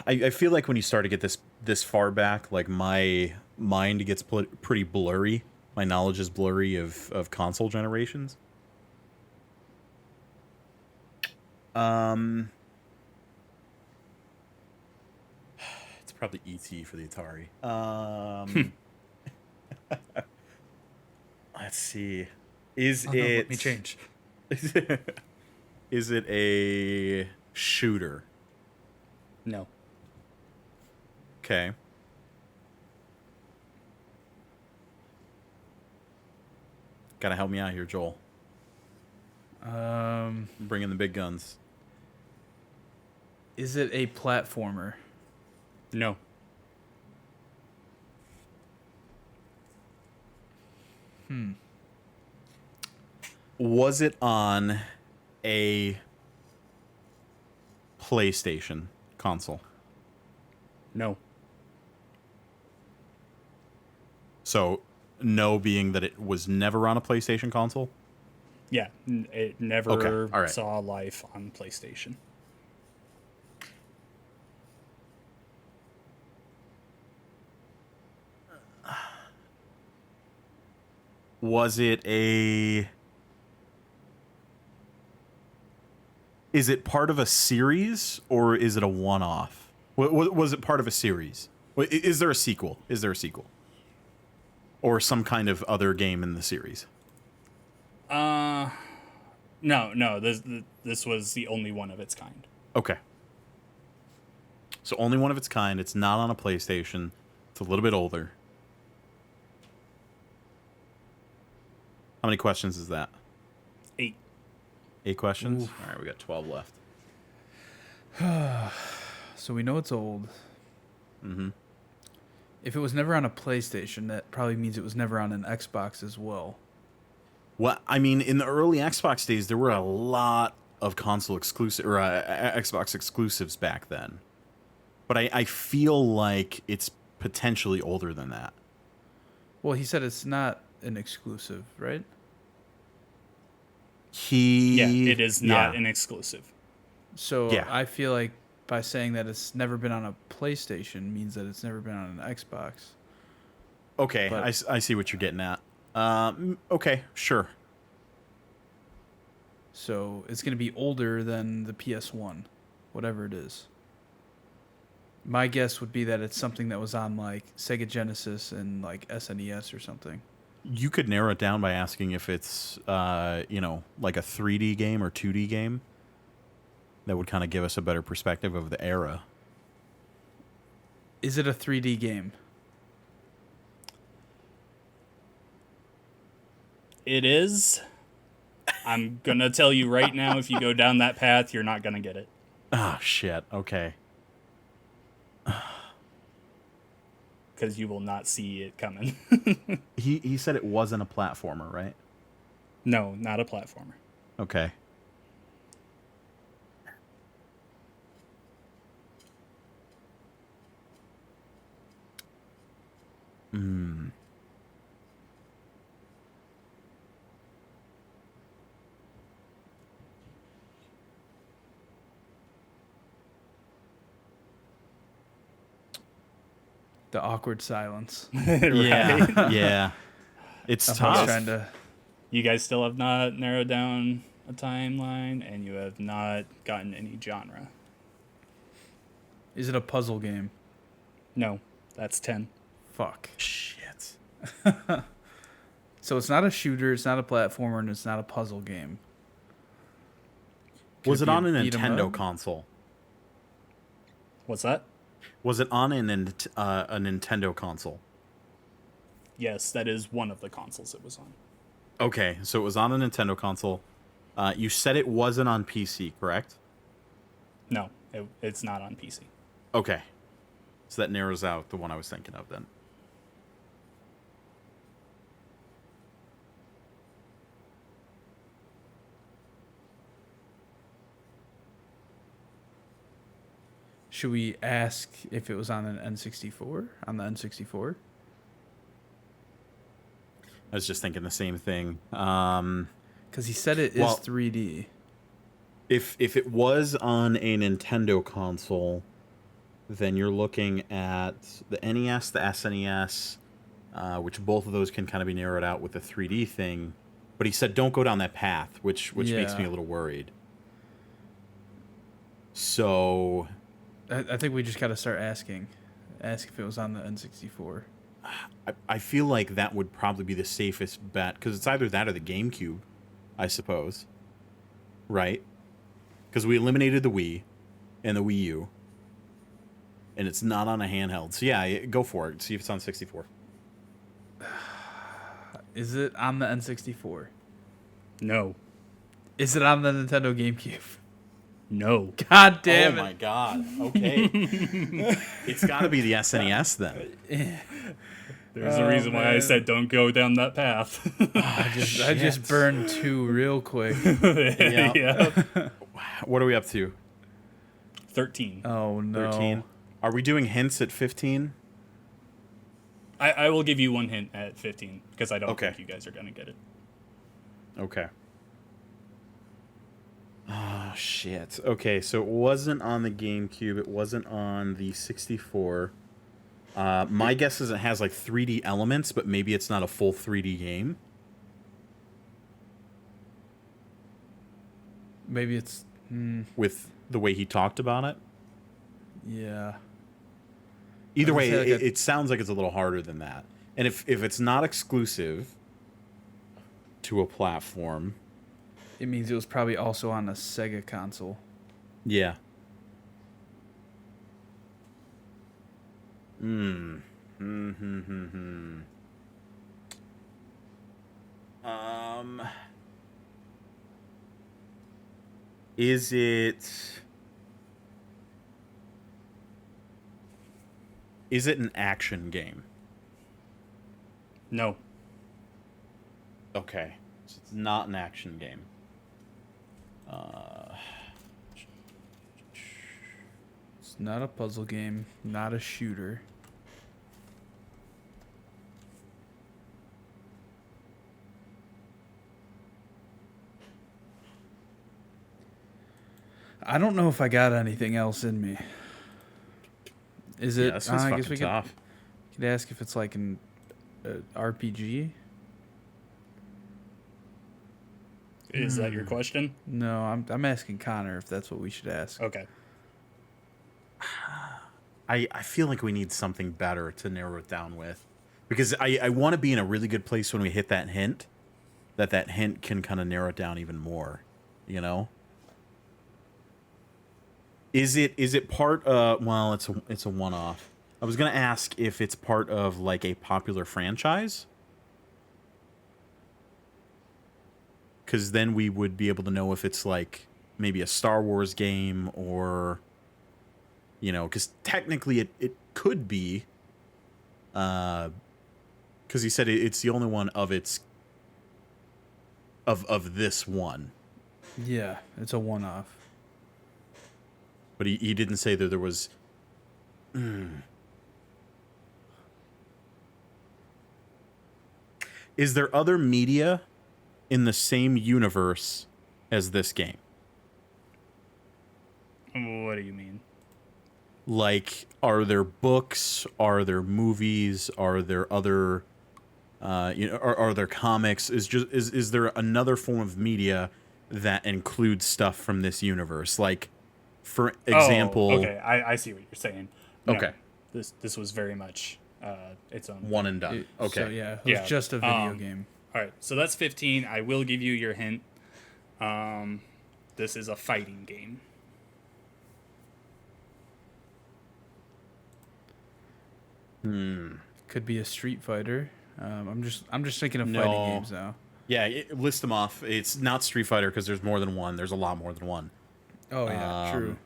I feel like when you start to get this far back, like my mind gets pretty blurry. My knowledge is blurry of console generations. It's probably E.T. for the Atari. Let's see. Is No, it... let me change. Is it a shooter? No. Okay. Gotta help me out here, Joel. Bring in the big guns. Is it a platformer? No. Was it on a PlayStation console? No. So, no being that it was never on a PlayStation console? Yeah. It never Okay, all right. saw life on PlayStation. Was it a... Is it part of a series, or is it a one-off? Was it part of a series? Is there a sequel? Is there a sequel? Or some kind of other game in the series? No. This was the only one of its kind. Okay. So only one of its kind. It's not on a PlayStation. It's a little bit older. How many questions is that? 8. 8 questions? All right, we got 12 left. So we know it's old. Mm-hmm. If it was never on a PlayStation, that probably means it was never on an Xbox as well. Well, I mean, in the early Xbox days, there were a lot of console exclusive or Xbox exclusives back then. But I feel like it's potentially older than that. Well, he said it's not an exclusive, right? Yeah, it is not an exclusive. So I feel like by saying that it's never been on a PlayStation means that it's never been on an Xbox. Okay, I see what you're getting at. Okay, sure. So it's going to be older than the PS1, whatever it is. My guess would be that it's something that was on like Sega Genesis and like SNES or something. You could narrow it down by asking if it's, like a 3D game or 2D game. That would kind of give us a better perspective of the era. Is it a 3D game? It is. I'm going to tell you right now, if you go down that path, you're not going to get it. Oh, shit. Okay. Because you will not see it coming. He said it wasn't a platformer, right? No, not a platformer. Okay. The awkward silence. Yeah, yeah. It's tough. Trying to... You guys still have not narrowed down a timeline, and you have not gotten any genre. Is it a puzzle game? No, that's 10. Fuck. Shit. So it's not a shooter, it's not a platformer, and it's not a puzzle game. Was it on a Nintendo console? What's that? Was it on a Nintendo console? Yes, that is one of the consoles it was on. Okay, so it was on a Nintendo console. You said it wasn't on PC, correct? No, it's not on PC. Okay. So that narrows out the one I was thinking of then. Should we ask if it was on an N64? On the N64? I was just thinking the same thing. Because he said it is 3D. If it was on a Nintendo console, then you're looking at the NES, the SNES, which both of those can kind of be narrowed out with the 3D thing. But he said don't go down that path, which makes me a little worried. So... I think we just got to start asking. Ask if it was on the N64. I feel like that would probably be the safest bet, because it's either that or the GameCube, I suppose. Right? Because we eliminated the Wii and the Wii U. And it's not on a handheld. So yeah, go for it. See if it's on 64. Is it on the N64? No. Is it on the Nintendo GameCube? No. God damn it. Oh my god. Okay. It's got to be the SNES then. There's a reason why I said don't go down that path. I just burned 2 real quick. Yeah. What are we up to? 13. Oh no. 13. Are we doing hints at 15? I will give you one hint at 15 because I don't think you guys are going to get it. Okay. Oh, shit. Okay, so it wasn't on the GameCube. It wasn't on the 64. My guess is it has, like, 3D elements, but maybe it's not a full 3D game. Maybe it's... With the way he talked about it. Yeah. Either way, it sounds like it's a little harder than that. And if it's not exclusive to a platform... It means it was probably also on a Sega console. Yeah. Is it an action game? No. Okay. So it's not an action game. It's not a puzzle game, not a shooter. I don't know if I got anything else in me. Is it? Yeah, this one's I fucking guess we tough. could ask if it's like an RPG. Is that your question? No, I'm asking Connor if that's what we should ask. Okay. I feel like we need something better to narrow it down with, because I want to be in a really good place when we hit that hint, that hint can kind of narrow it down even more, you know. Is it part well, it's a one-off. I was gonna ask if it's part of like a popular franchise, because then we would be able to know if it's like maybe a Star Wars game, or you know, because technically it could be, because he said it's the only one of its of this one. Yeah, it's a one-off. But he didn't say that there was. Is there other media in the same universe as this game? What do you mean? Like, are there books? Are there movies? Are there other, are there comics? Is there another form of media that includes stuff from this universe? Like, for example, okay, I see what you're saying. No, okay, this was very much its own one and done. Okay, So yeah, it was just a video game. All right, so that's 15. I will give you your hint. This is a fighting game. Could be a Street Fighter. I'm just thinking of No. fighting games now. Yeah, list them off. It's not Street Fighter because there's more than one. There's a lot more than one. Oh yeah, true.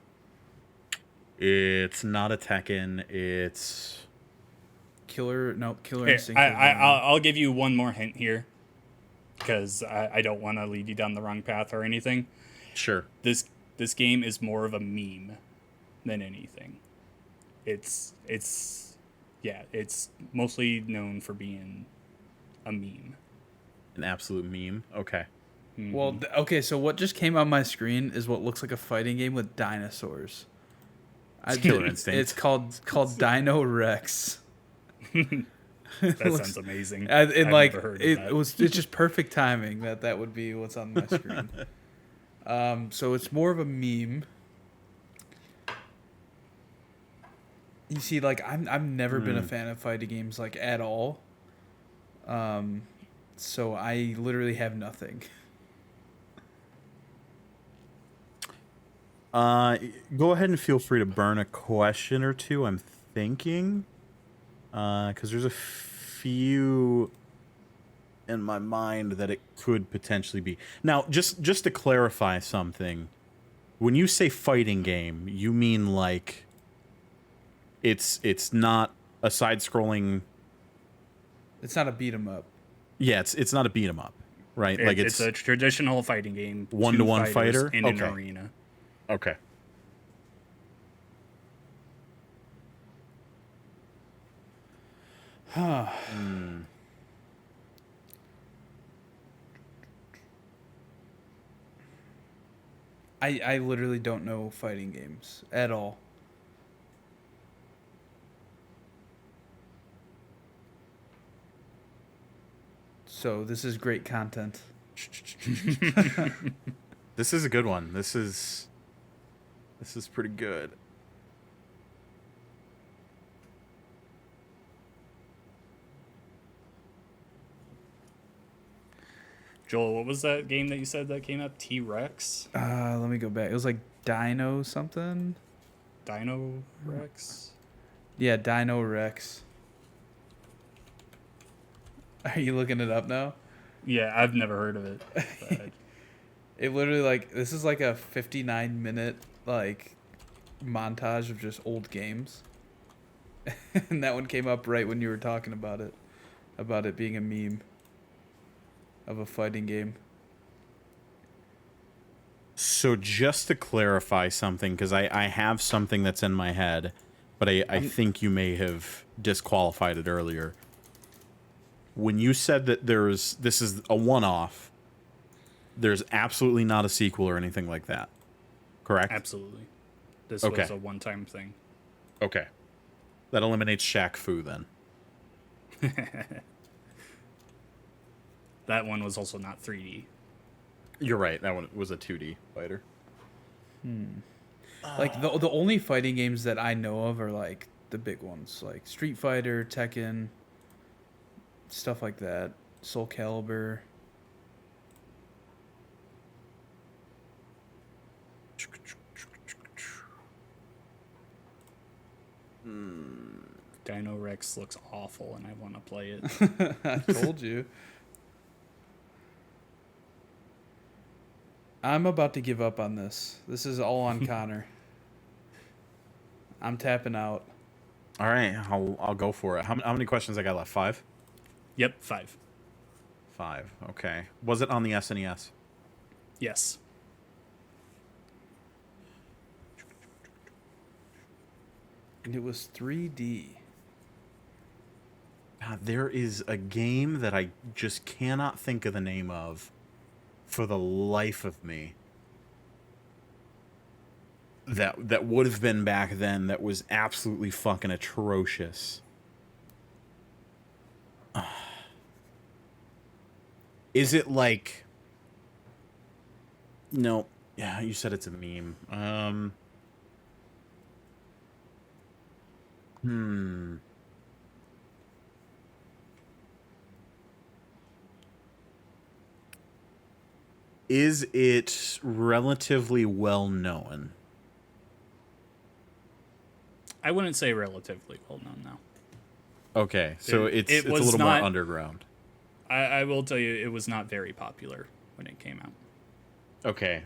It's not a Tekken. It's Killer Here, Instinct. I'll give you one more hint here, because I don't want to lead you down the wrong path or anything. sure. This game is more of a meme than anything. It's mostly known for being a meme. An absolute meme. Okay. Well, okay, so what just came on my screen is what looks like a fighting game with dinosaurs. It's Killer Instinct. It's called Dino Rex. That sounds amazing. And I've like never heard of that. it's just perfect timing that would be what's on my screen. So it's more of a meme. You see, like I've never been a fan of fighting games like at all. So I literally have nothing. Go ahead and feel free to burn a question or two. I'm thinking, because there's a few in my mind that it could potentially be. Now, just to clarify something, when you say fighting game, you mean like it's not a side-scrolling. It's not a beat 'em up. Yeah, it's not a beat 'em up, right? Like It's a traditional fighting game. One-to-one two fighters fighter? in an Okay. arena. okay. I literally don't know fighting games at all. So this is great content. This is a good one. This is pretty good. Joel, what was that game that you said that came up? T-Rex? Let me go back. It was like Dino something. Dino Rex? Yeah, Dino Rex. Are you looking it up now? Yeah, I've never heard of it. But It literally like this is like a 59-minute like montage of just old games. And that one came up right when you were talking about it being a meme of a fighting game. So just to clarify something, because I have something that's in my head, but I think you may have disqualified it earlier. When you said that this is a one-off, there's absolutely not a sequel or anything like that, correct? Absolutely. This Okay. was a one-time thing. Okay. That eliminates Shaq Fu then. That one was also not 3D. You're right. That one was a 2D fighter. Like the only fighting games that I know of are like the big ones, like Street Fighter, Tekken, stuff like that. Soul Calibur. Dino Rex looks awful, and I want to play it. I told you. I'm about to give up on this. This is all on Connor. I'm tapping out. All right, I'll go for it. How many questions I got left? 5? Yep, 5. 5. Okay. Was it on the SNES? Yes. And it was 3D. God, there is a game that I just cannot think of the name of for the life of me. That would have been back then, that was absolutely fucking atrocious. Is it like... No. Yeah, you said it's a meme. Is it relatively well known? I wouldn't say relatively well known now. Okay, so it's a was little not- more underground. I will tell you, it was not very popular when it came out. Okay.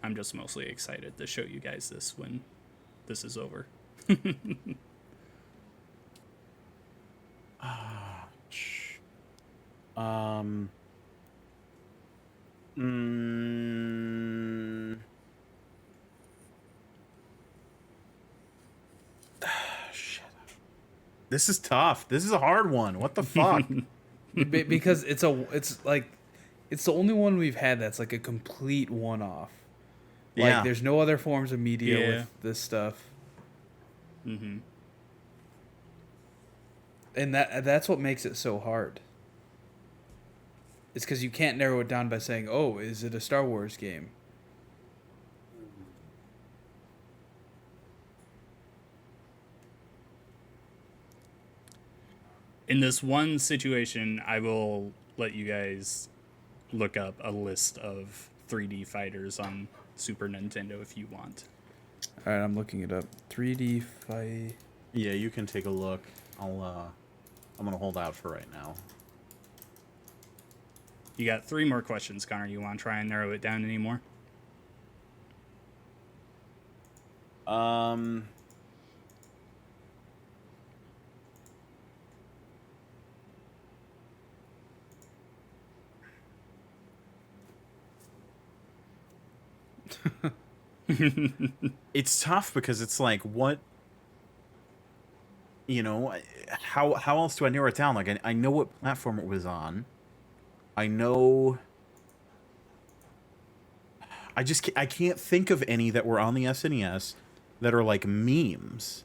I'm just mostly excited to show you guys this when this is over. Shit. This is tough. This is a hard one. What the fuck? Because it's the only one we've had that's like a complete one-off. Like Yeah. there's no other forms of media Yeah. with this stuff. Mm-hmm. And that's what makes it so hard. It's because you can't narrow it down by saying, "Oh, is it a Star Wars game?" In this one situation, I will let you guys look up a list of 3D fighters on Super Nintendo if you want. All right, I'm looking it up. 3D fight. Yeah, you can take a look. I'm gonna hold out for right now. You got 3 more questions, Connor. You want to try and narrow it down anymore? It's tough because it's like, what, how else do I narrow it down? Like, I know what platform it was on. I know. I can't think of any that were on the SNES that are like memes,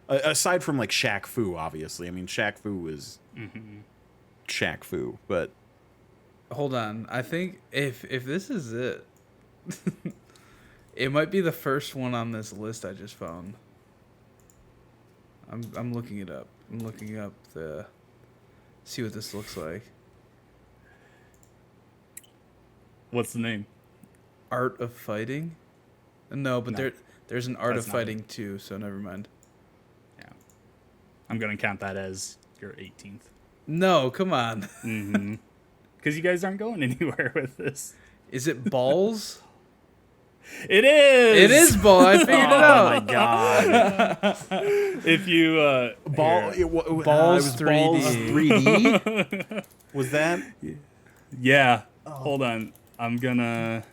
aside from like Shaq Fu, obviously. I mean, Shaq Fu is Shaq Fu, but Hold on. I think if this is it, it might be the first one on this list I just found. I'm looking it up. I'm looking up see what this looks like. What's the name? Art of Fighting? No, but No, there's an Art that's of not Fighting too, so never mind. Yeah. I'm going to count that as your 18th. No, come on. Mm-hmm. Because you guys aren't going anywhere with this. Is it Balls? It is. It is ball. I figured it out. Oh my god! If you Balls Balls 3D. 3D. Was that? yeah. Hold on. I'm gonna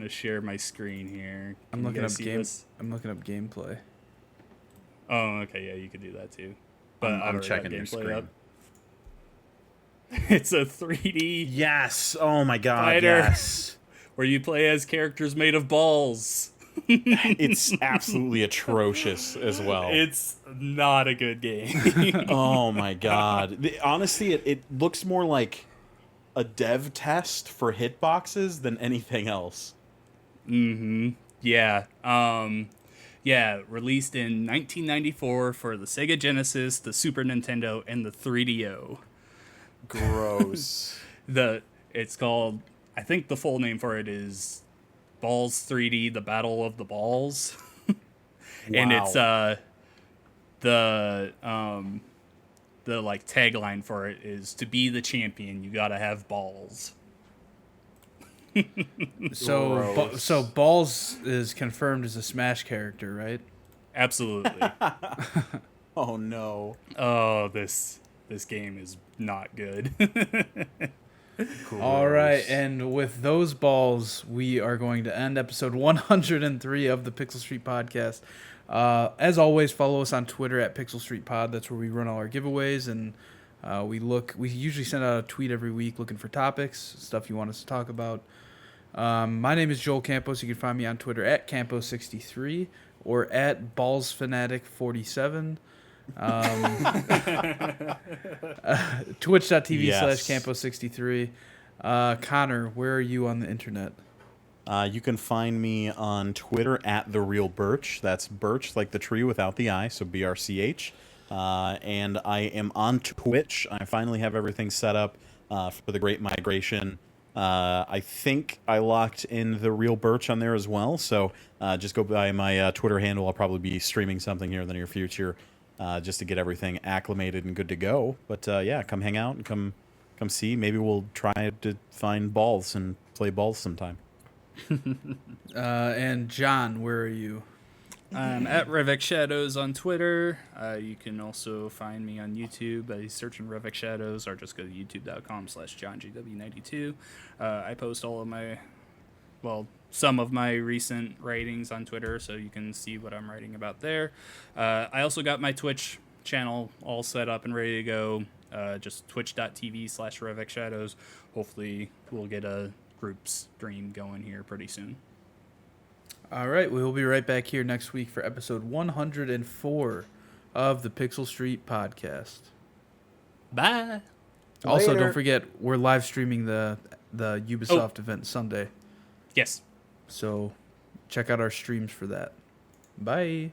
share my screen here. I'm Can you looking guys up see game. this? I'm looking up gameplay. Oh, okay. Yeah, you could do that too. But I've I'm already got checking your gameplay screen. up. It's a 3D Yes. Oh my god. Fighter. Yes. where you play as characters made of balls. It's absolutely atrocious as well. It's not a good game. Oh my god. Honestly, it looks more like a dev test for hitboxes than anything else. Yeah. Yeah, released in 1994 for the Sega Genesis, the Super Nintendo, and the 3DO. Gross. It's called, I think the full name for it is Balls 3D: The Battle of the Balls. And it's the like tagline for it is, to be the champion, you gotta have balls. So Balls is confirmed as a Smash character, right? Absolutely. Oh no. Oh, this game is not good. All right, and with those balls, we are going to end episode 103 of the Pixel Street Podcast. As always, follow us on Twitter at Pixel Street Pod. That's where we run all our giveaways, and we usually send out a tweet every week looking for topics, stuff you want us to talk about. My name is Joel Campos. You can find me on Twitter at Campos63 or at BallsFanatic47. Twitch.tv/Campos63. Connor, where are you on the internet? You can find me on Twitter at The Real Birch. That's Birch like the tree without the I, so BRCH. And I am on Twitch. I finally have everything set up for the Great Migration. I think I locked in The Real Birch on there as well, so just go by my Twitter handle. I'll probably be streaming something here in the near future just to get everything acclimated and good to go. But yeah, come hang out and come see. Maybe we'll try to find balls and play balls sometime. And John, where are you? I'm at Revec Shadows on Twitter. You can also find me on YouTube by searching Revec Shadows, or just go to youtube.com/JohnGW92. I post all of some of my recent writings on Twitter, so you can see what I'm writing about there. I also got my Twitch channel all set up and ready to go. Just twitch.tv/Revec Shadows. Hopefully we'll get a group stream going here pretty soon. All right, we will be right back here next week for episode 104 of the Pixel Street Podcast. Bye. Also, Later. don't forget, we're live streaming the Ubisoft event Sunday. Yes. So check out our streams for that. Bye.